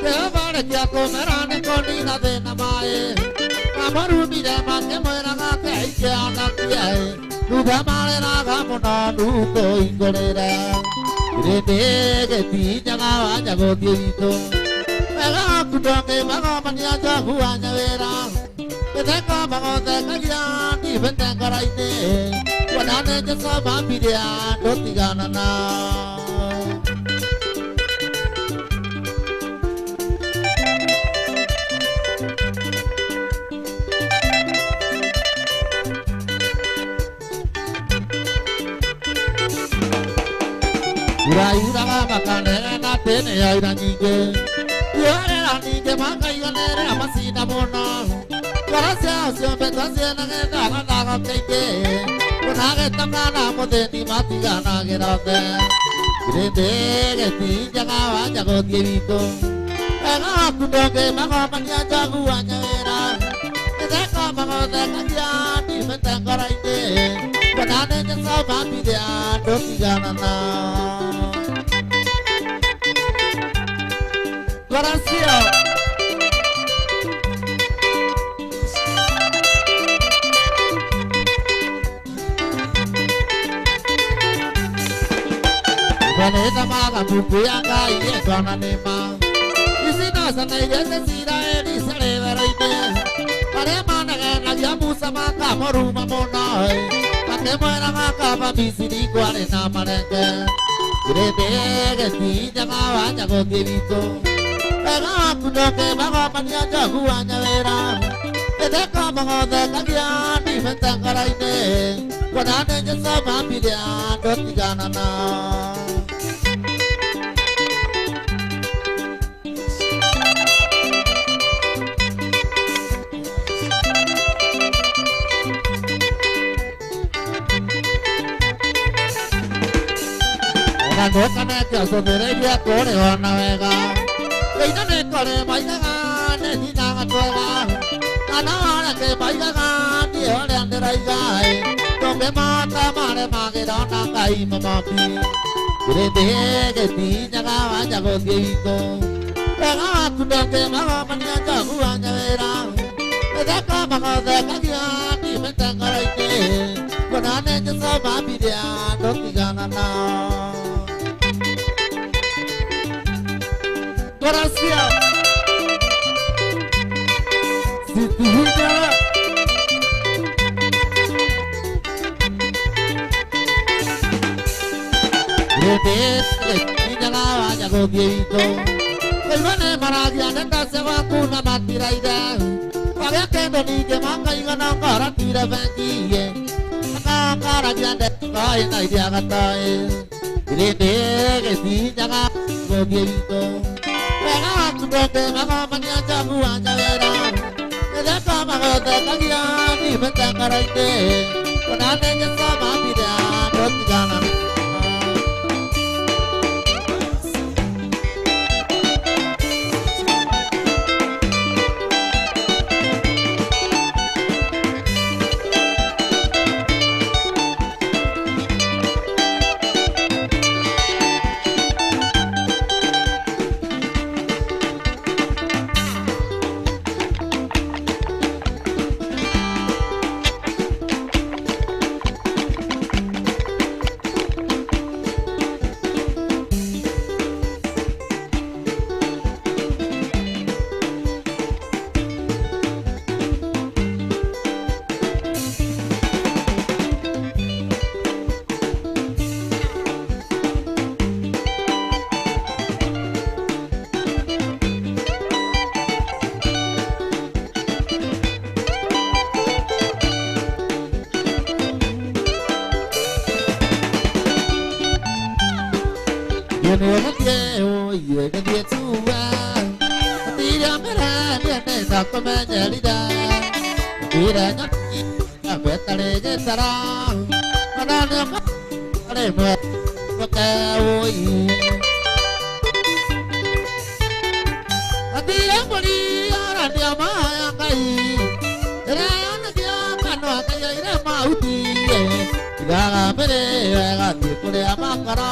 Teovare kia komerane konina dena mae Amaru mire make moeraga ke ike anakia e Nuga mare raga mona nuko ingorera Irene ke tinya gawa nyago tiito Mega kudonge maga mania jahu anya vera thế có mà ngồi thế cái gì đi bên đằng cái này qua đó nên cho sao mà bị đi đốt thì gan na Ura makane na tene ya nike Yore na nike makai gane amasina bona Karasya syo betasya na gena na na keke Kunage tamana modeni matiga na gerate Grede geti jaga wa jago dievito Ega kudoge mago mania jagu anyera Edeka mago de kaya di mentangaraite Kunane jasa mati dia dotiga na Gracias. Vanessa maga mukuanga iye kona nema. Isina sana iye sira eri sare varaite. Pare mana na jamu sama kamoru mamona. Ate moera makaba bisiri kwale na marenge. Grede geti jaga wa jago dievito. Ega kudoke mago mania jagu anyavera Edeka mago de kagia ni mentangaraine Kwanane jasa mambidia doti ganana Ega dokane kia sobere via kore ona vega Ina ne kore mai ga ne ni na toga ana ana ke mai ga ni ole ande rai gai to me mata mare mage da na kai mama pi re de ke ti na ga wa ja go ti ko ga ku de ke ma ga man ya ja ku anya vera de ka ma ga de ka ya ni me ta ga rai te ko na ne ja sa ba pi dia do ti ga na na Gracias. Si tu hija Niña la vaya con viejito El bane maragia neta se va con una matira ida Paga que no ni que manga y gana cara tira venguille Acá cara grande Ay na idea gata Grete que si llega con viejito Pega tu bote mago mania jagu anyavera Edeka mago de kagia ni mentangaraite Konane jasa mapida doti ganan Viene el tiempo y llega el día tua Tira mera viene da comedia Tira nyaki a betale getara Mana no ale mo Kote oi Tira boli ara dia maya kai Era ana dia kano kaya ire mauti Tira mere ga tipule amakara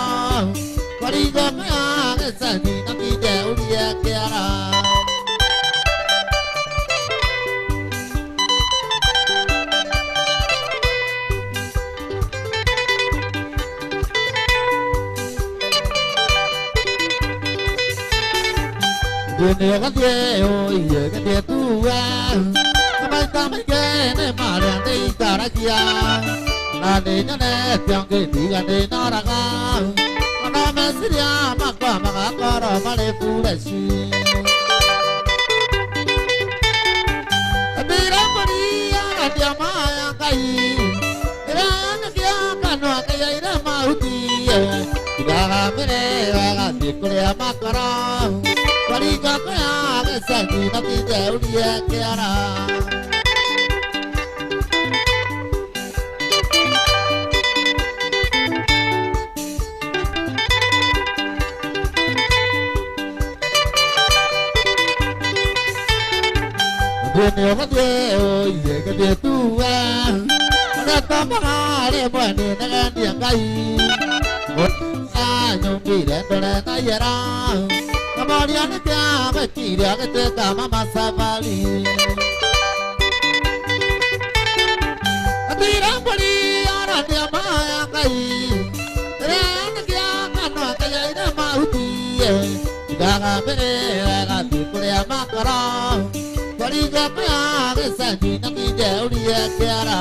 Parigo me haga sani nami de ulia kiara Dunia kan dia oh iya kan dia tua mai ta mai ke ne ma le ni ta ra kia na ne ne pyang ke ti ga ne na ra ga na me si ya ma kwa ma ga ka ro ma le fu le si abi ra ma ni ya ra dia ma ya kai ra na kia ka no ka ya ra ma u ti ga ga me ne ga ti ko le ma ka ra Pari ka ya ke sa ni na ti de u di ya ke ara Dene o de o ye ke de tu a na ta ma le mo ni na ga ni kai o a no bi de to le na ya ra ka ma ri na ta ba ti ri ga te ka ma sa va li a ti ra po ri a ra de ma ya kai re na kya ka no ka ya na ma u ti ga ga me ga ti ko le ma ka ra Pari ka ya ke sa ni na ti de u ri ya ke ara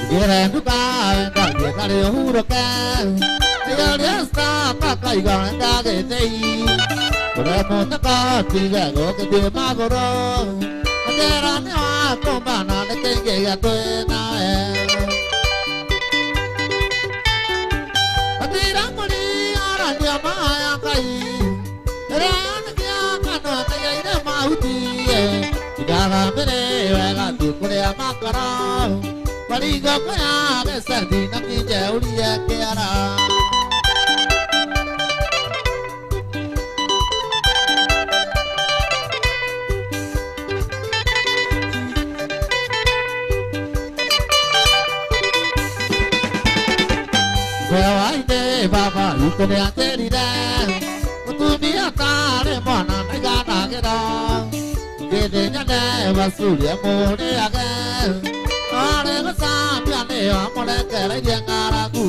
Gira tu ka ka ye ka le hu ro ka ya le sa ka kai ga na ke te ko le mo ta ka ti ga go ke te ma go ro te ra ne wa ko ba na ne ke ke ya te na e ati ra ko ni ara ni ma ya kai ra ne ke ka no ka ya ina ma u ti e ga ga me ne wa ga ti ko le ma ka ra Pari ka ya ke sa ni na ti je u ri ya ke ara Baba, you can tell it down. To be a tare, Mona, I got a get on. Get in your name, a Sulia Mone again. I never saw Piane, I'm on a Caragaragu.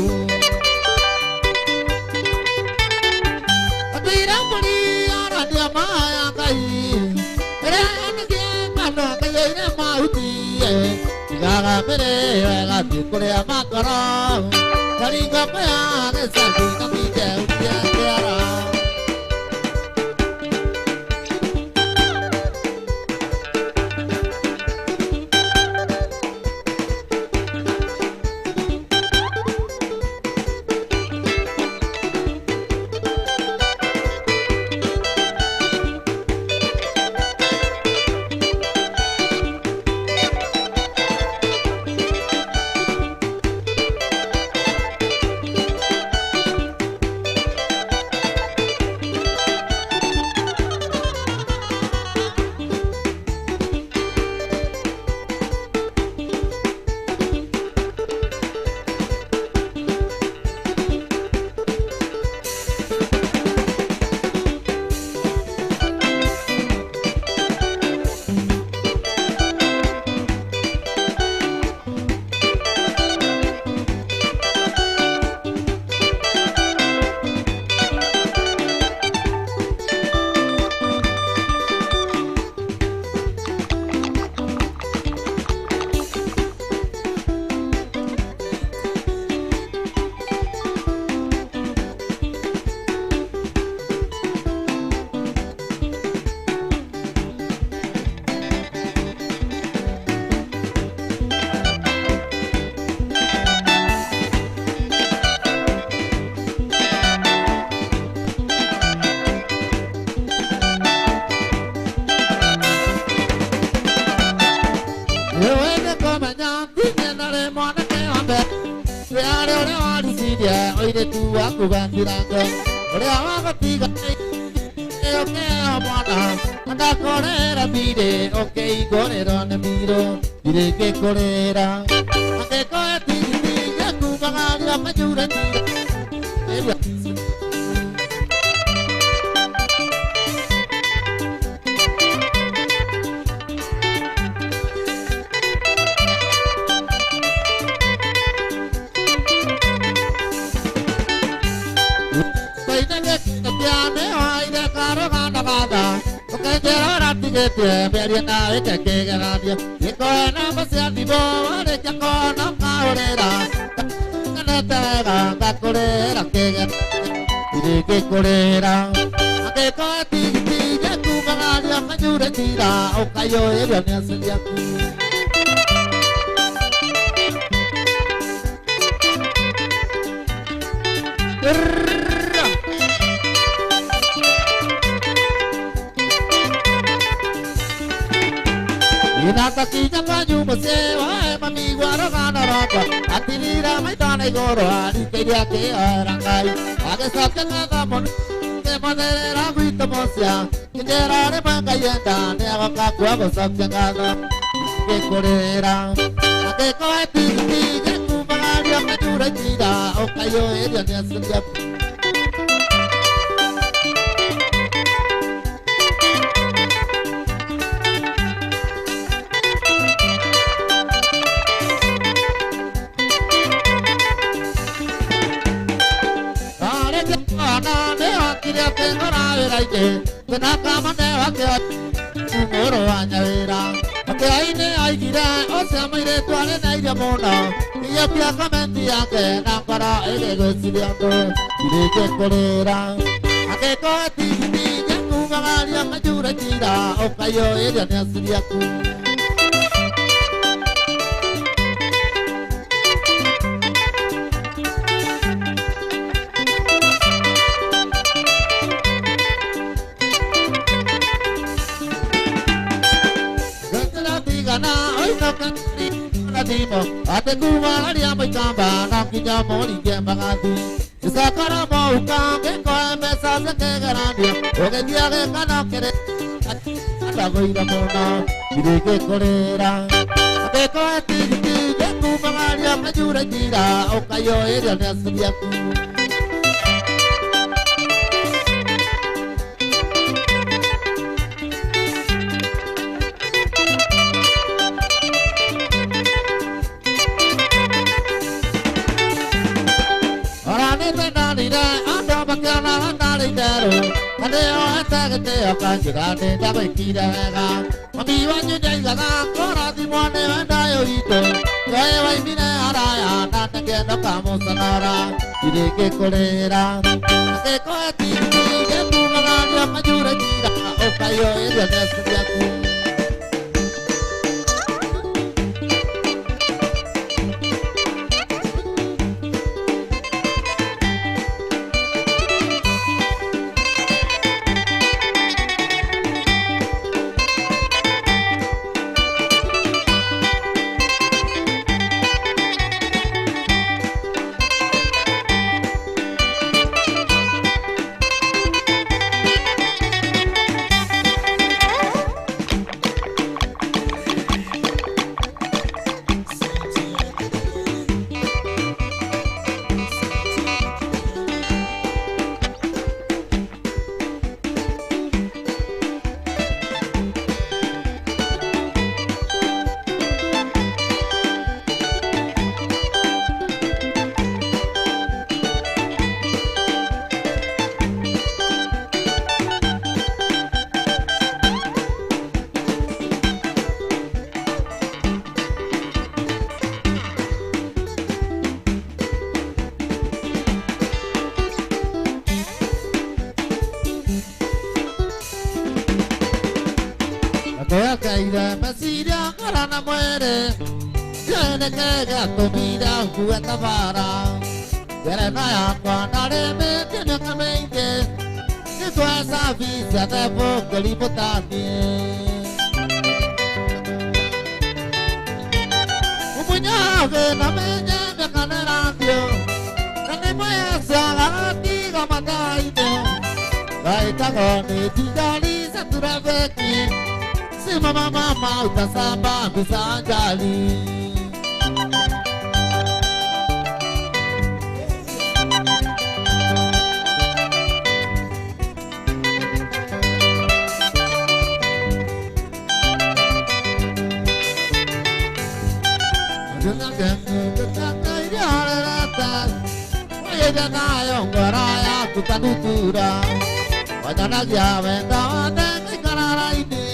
A bit of money on your Maya Kai. And again, I'm not a Mauti. Gara Pere, I got the Korea Macaron. Pari ka ya ke sa ni na ti de u di ya ke ara de tu aku bandiranga ore awa tiga oke amana anda korera bide oke korera ne miro dire ke korera ande ko ti ya ku bangali amajura que te vería nada que ganaría y con ambas se activó de que con la cabrera caneta la colera que y que colera que con ti ya tu ganaría mayura tira o cayó el día se día Inata kinya kanyu masewa mami guaro kana raka atinira maitana igoro ali kedia ke arangai age sapya ngada mon ke madera guita mosia kinera re mangayenda ne aka kwa sapya ngada ke korera age ko ati ke ku bangali akajura tira okayo eria ne asya tengo la vera y que na cama te va que moro añadera que ahí ne hay que o sea me de tu ale na ya mona y ya pia comentia que na para el ego siliando y de que colera a que co ti ya tu ganaria me jura tira o cayo ella ne asiliaku ate kuvaria maikamba na kinya mori ke magati sakara mauka ke ko mesa se ke garandia oge dia ke kana kere ata goira mona ire ke korera ate ko ati ke kuvaria majura tira o kayo ere ne asbia ku anda bakana nari daro ade o ata ke o kanjira de da bekira ga mami wanyu dai ga kora di mone anda yo ito gae vai mine ara ya na te ke no kamo sanara ire ke kolera ke ko ati ke tu magari majura tira o kayo e de asya ku caída mesira carana muere tiene que gato mira jugueta para quiere nada cuando me tiene que mente que tu esa vista de poco libertad un puñado que no me lleve a caneracio que me muestra la tiga mataite gaita con el tigari se tura vecchi mama mama utasamba bisanjali Nayo ngoraya kutanutura wajana ya wenda wanda karara ini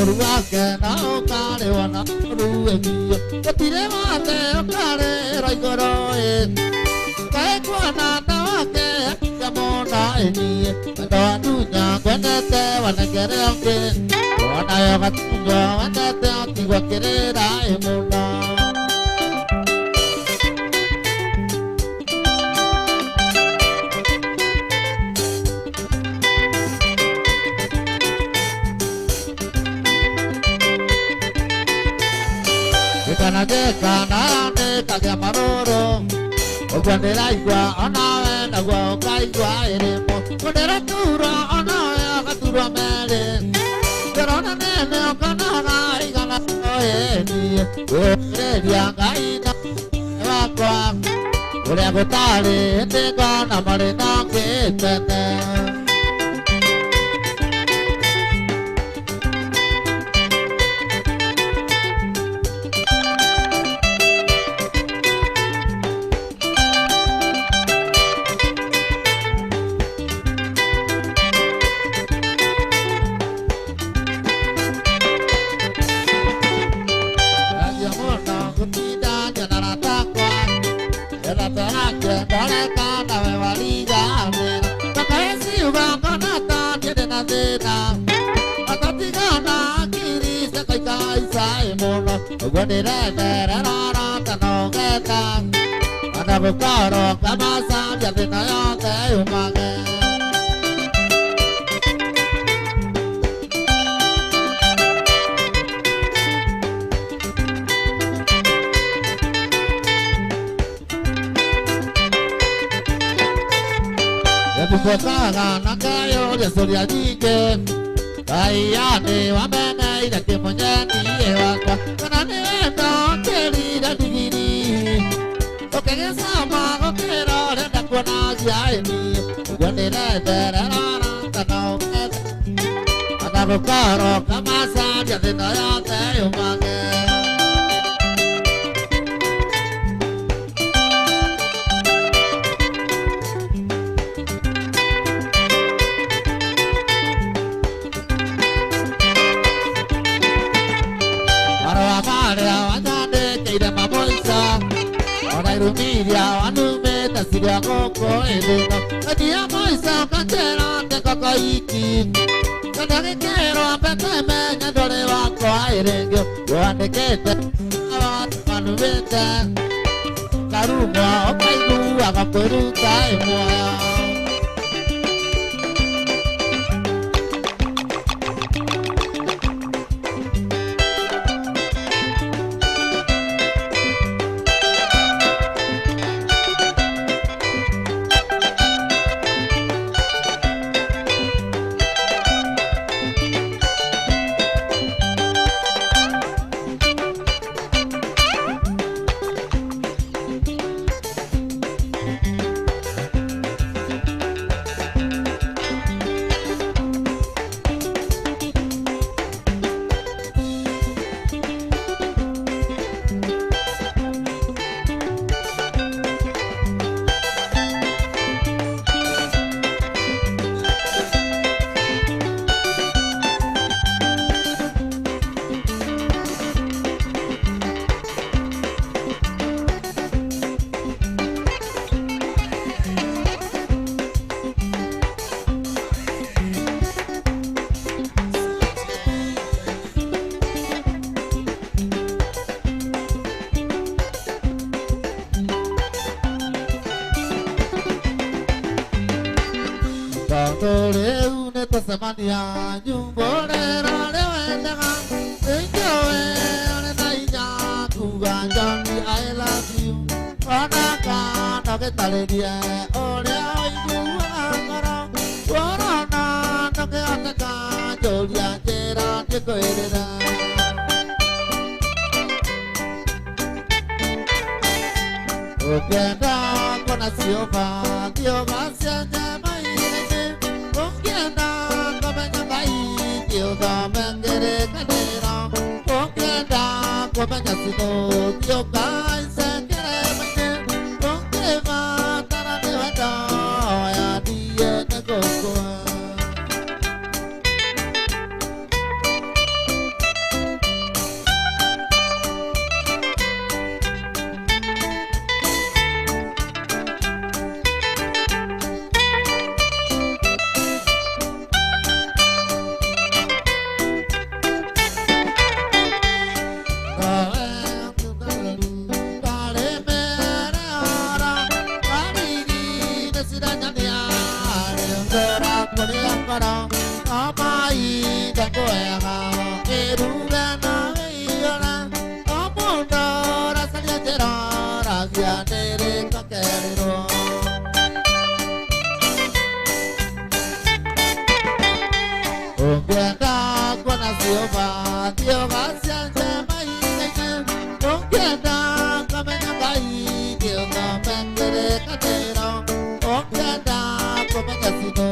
ruake na okare wana ruegi otire mate okare roigoroe kae kwana na wake kamona eni ndo adunya kwenete wanekere onke wana yoga tungo wanete otigwa kerera emuna Kana ne kagya maroro Ogwandera igwa onawe na gwa okaigwa eremo Kondera tura onawe akatura mere Kerona nene okanaga igala oeni Oeria ngaina wakwa Urea gotare ndega na marena ketene Ogwandera nera nara tanogeta Anabukaro kamasa Yadina yote umage Yabukokaga nakayo Yasoria jike Kayane wamene ida kimonyeni ewaka Kanani wendo keri da digiri Okege sama okero renda kwana jaini Ugwandere dere rana tano kete Anabukaro kamasa Yadina yote umage Rumiria wanume tasiria koko edeno Adia moisa kanjera te koko iki Kandage kero apeteme nyandore wako airengyo Yoandekete wanumete Karumwa opaigu akaperuta emoya Tore une tasamania jumbore rale wendaga enjoy ane naija kuganjani I love you Onaka noke taledia ore aigu angara Corona noke ataka jolia jera teko erera Opienda kona sioba dioga sianja Mengere kadera, okenda komenya sino, yoga sekere menge, okeva tarane wada, ya diye negoko. te siranya niare ora korea kara amai tango ega erura na iora amonda rasalia jera ragia nere kakeriro Ongenda kona siova dioga sianje mai Ongenda kamenya kai dioga mengere katero Ongenda komenya sino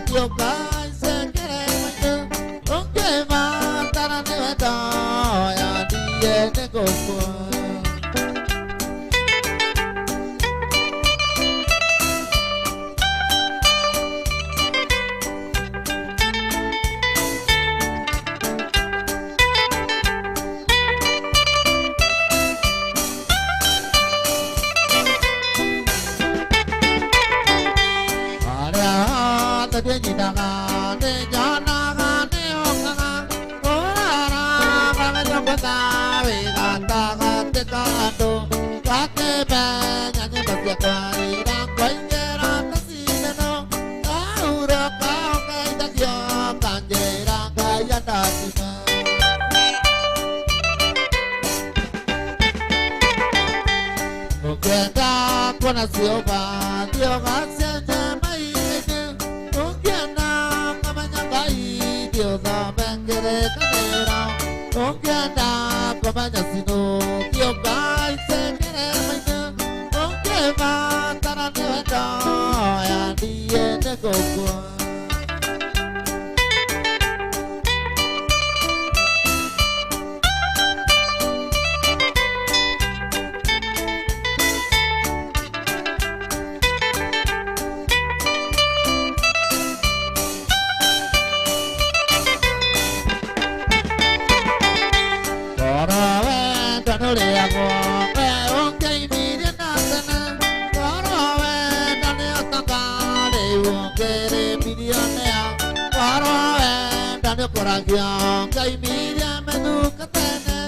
dioga sengere mai Ongema tara neveda ya die negoko Siova, Dioga, Santa Mai, Ongena, Kamanyakai, Dioga, Bangere, Canera, Ongena, Kamanyasino, Dioga, Sengere, Ongema, Taraneta, and the end of Koragia, kai miria menu katene,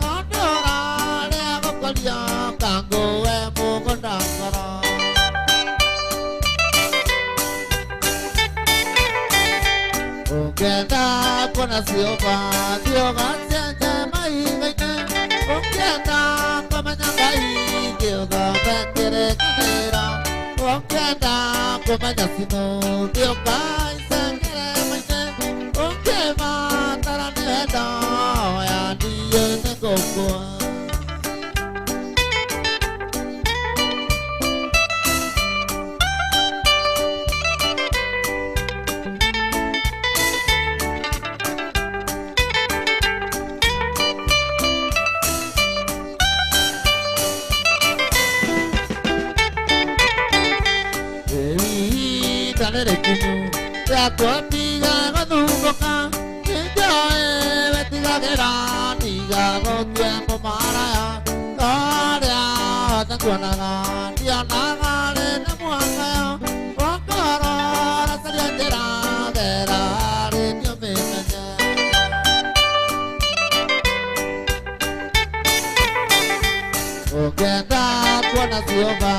ondora le agokolia, kango e mugondangara. Ongenda kona siova, dioga siente mai gaine, ongenda komanya kai, dioga bengere kanera, ongenda komanya sino, dioga sengere maine. Tara neveda ya die negoko Evi tanere kinu ya kwatiga gadugoka Gera diga gotia pomara Garia tanguanaga Dianaga le namuanga Wakara rasaria jera Gera le nyomenya Ogenda kuana siova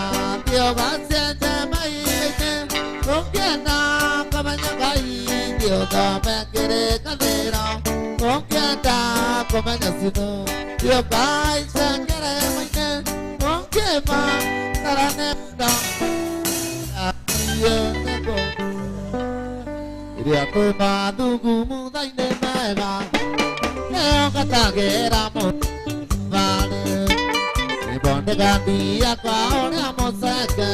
Dioga siente mai Ogenda kamanya kai Dioga mengere kadera Ongenda komenya sino Dioga isengere maine Ongema taranenda Adiye nego Iria kuma dugu mudaine mega Neo katagera mo Vale Ibonde gandia kwa ore amoseke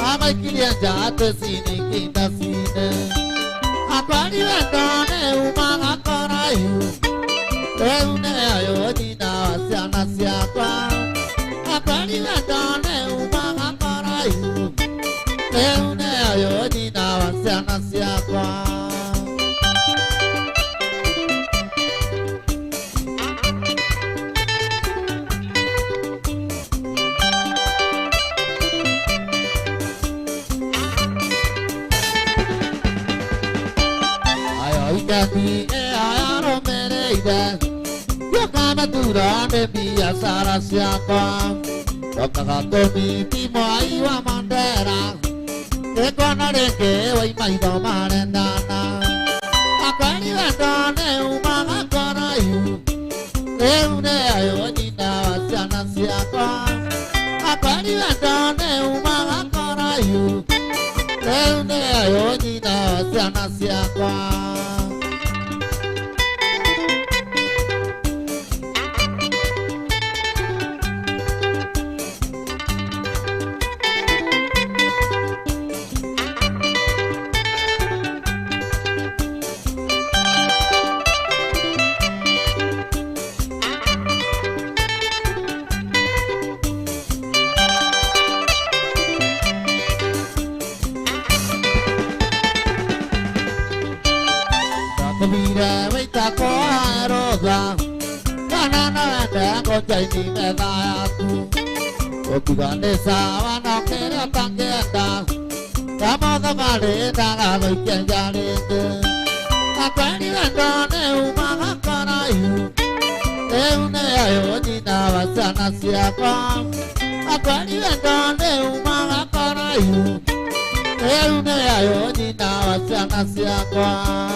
Amai kilia jate sini kita sine Akwani wendone umanga korayu Eune ayo dina wasiana siakwa Akwani wendone umanga korayu Eune ayo dina wasiana siakwa Kati e ayaro mereida Yo kama durane mia sara siakwa Toka katomi timo aiwa mandera gonna get away my doma and dana. I can't even done it, Mama, gonna you. There, I only know Sanasiaka. I can't even done it, Mama, gonna you. There, I only know Sanasiaka. Con chạy đi mẹ ta tu, ô tu gan để sao anh học cái đó tăng cái ta, ta mau ta mà để ta là người chân gia đình ta quen đi ăn đó nếu mà ngắt con ai nếu này ai đi nào mà sao nó xia con, ta quen đi ăn đó nếu mà ngắt con ai nếu này ai đi nào mà sao nó xia con.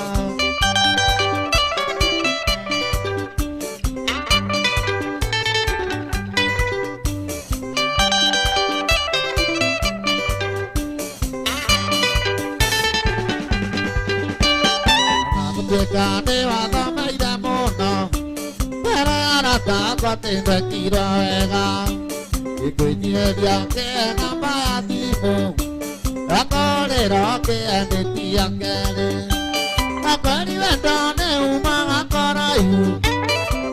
Cả đêm mà ta mấy đêm môn nó, thế là đã ta có thể về kỳ đó ga, thì cười nhẹ nhàng cái năm ba đi mồ, đã có để đó cái anh để tiang cái đi, ta có đi bên đó nếu mà ngã có ai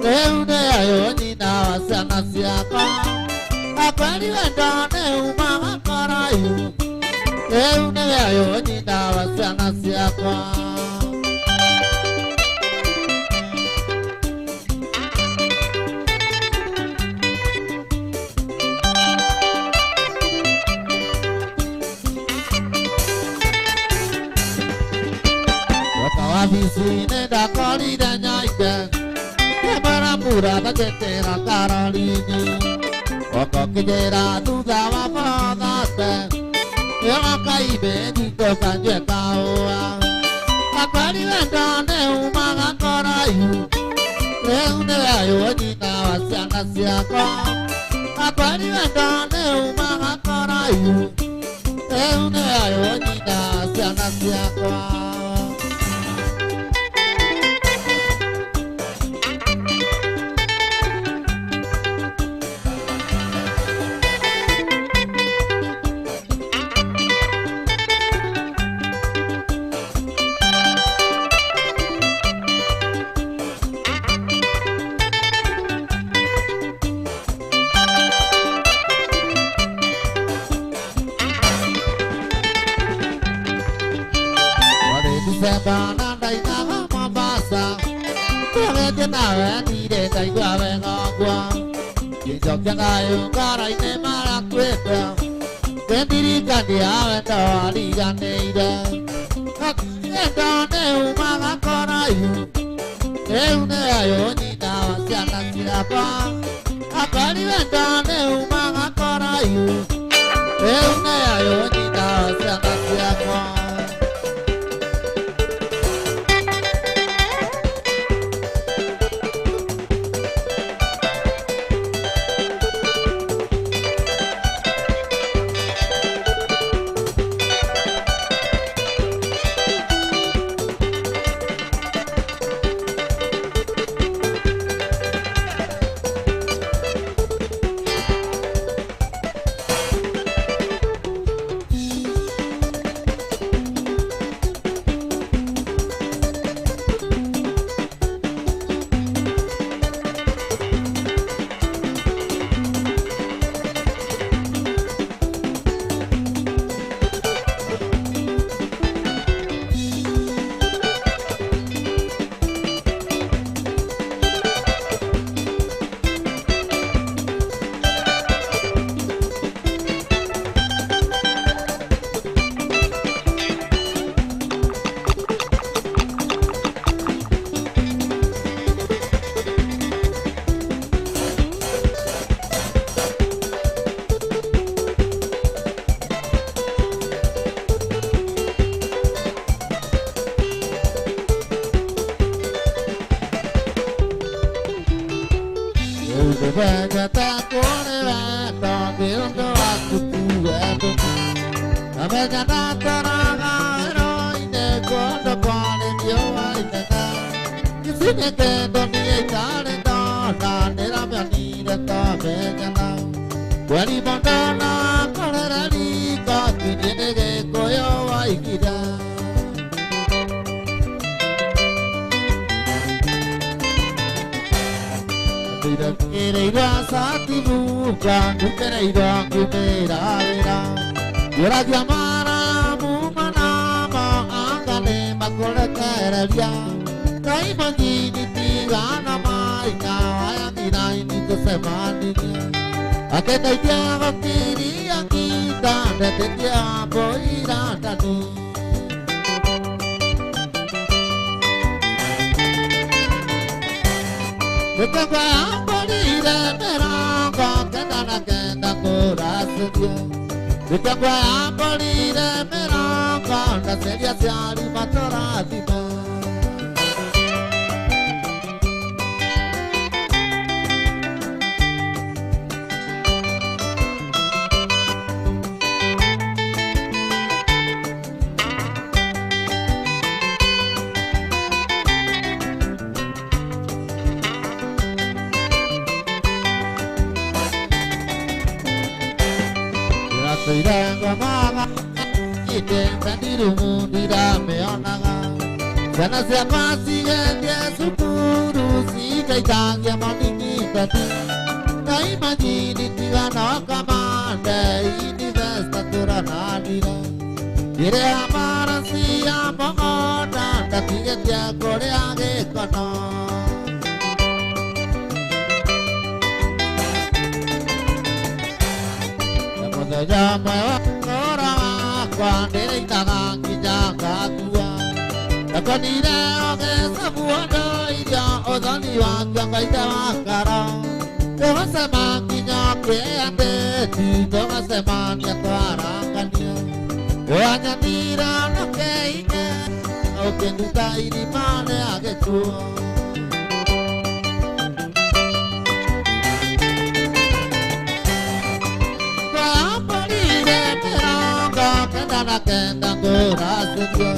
nếu để ai ở đi nào sang Asia con, ta có đi bên đó nếu mà ngã có ai nếu để ai ở đi nào sang Asia con. Vicine da coli da night, che para pura da terra Carolini, o che era tu da va fodate, e la cai bene to canje caoa, la quali vendane uma ancora io, le une aio di na sia sia qua, la quali vendane uma ancora io, le une aio di na sia qua. Bana dai na ma basa, che che na ni de dai qua ve qua, che già che dai cara in mala questa, che ti candia da li ganida, che donne uma ancora io, che une aio ni da sia na sia pa, a pari donne uma ancora io, che une aio ni da sia na sia pa. amenya nataraga ine kondo kwale mioa itena kisine kendo ni itale na nera myanire ta menya wali bandana kalerali ka kinege koyo waikida Ira ira satibu kan ira kumera ira ira gamara mumana ma angane makole karalia kai mangini tigana mai na ayamina ini kesemani akena dia vakiri akita detia boira tadi Bekwa ambolire meranga kena kena korasio Bekwa ambolire meranga na seria siari matorati Iranga mama ite kandirumu dirame onaga Sana siapa siya sukuru si kaitangia manini tadi Nai majini tiga no kamande ini vesta turanadira Dire amara siya mongoda tapi dia korea ge kono Llama ora cuando itaga kijaka tua Akanira ke sabuana ija odani wanga kaita makara Toga semakinya ke ande di toga semanya tuara kania Oanya tira no ke ine o ke duta ini mane age tua Kena kena korasio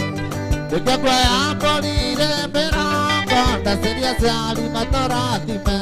Bekwa ambolire meranga na seria siari matorati me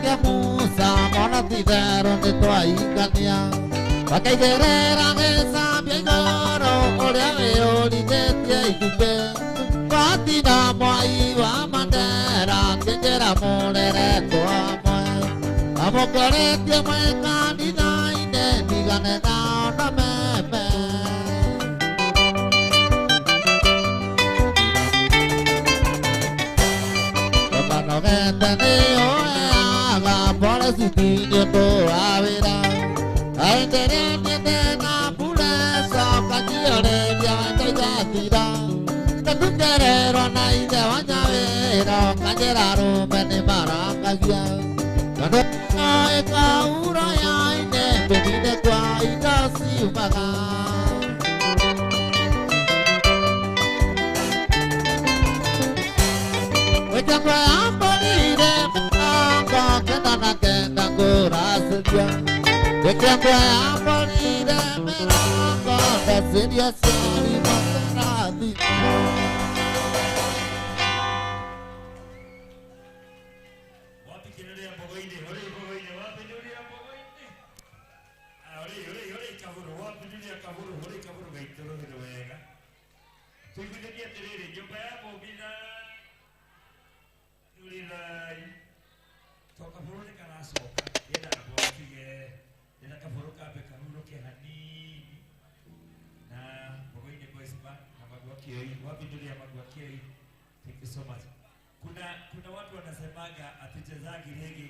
que musa mona tiveron de tua ikania Pakai gerera esa biegoro ore aveo li te ikupe Patina moi wa mandera que era molere tua moi Amo corete mai canina ine digane na na me Por si tiene toda vida Ay, te na pureza Canciones ya te tira Te tu querero na y te baña vera Cañeraro me ne maracagia Cuando no es caura ya y ne Venide qua y no si umaga Oye, que ambolire Kena kena korasio Bekwa ambolire meranga na seria siari matorati Wapi kinulia bogoine hore wapi nulia bogoine hore kaburu wapi nulia kaburu hore kaburu gaitoro de wega Tuikudia terere nyumba yako bila nulilai Toka furone kanasoka yenda kabwakige yenda kafuruka bekaruno ke hanini na bogoine boys band na magwakio wapi ndulia magwakio thank you so much kuna watu wanasemaga atuchezagi rege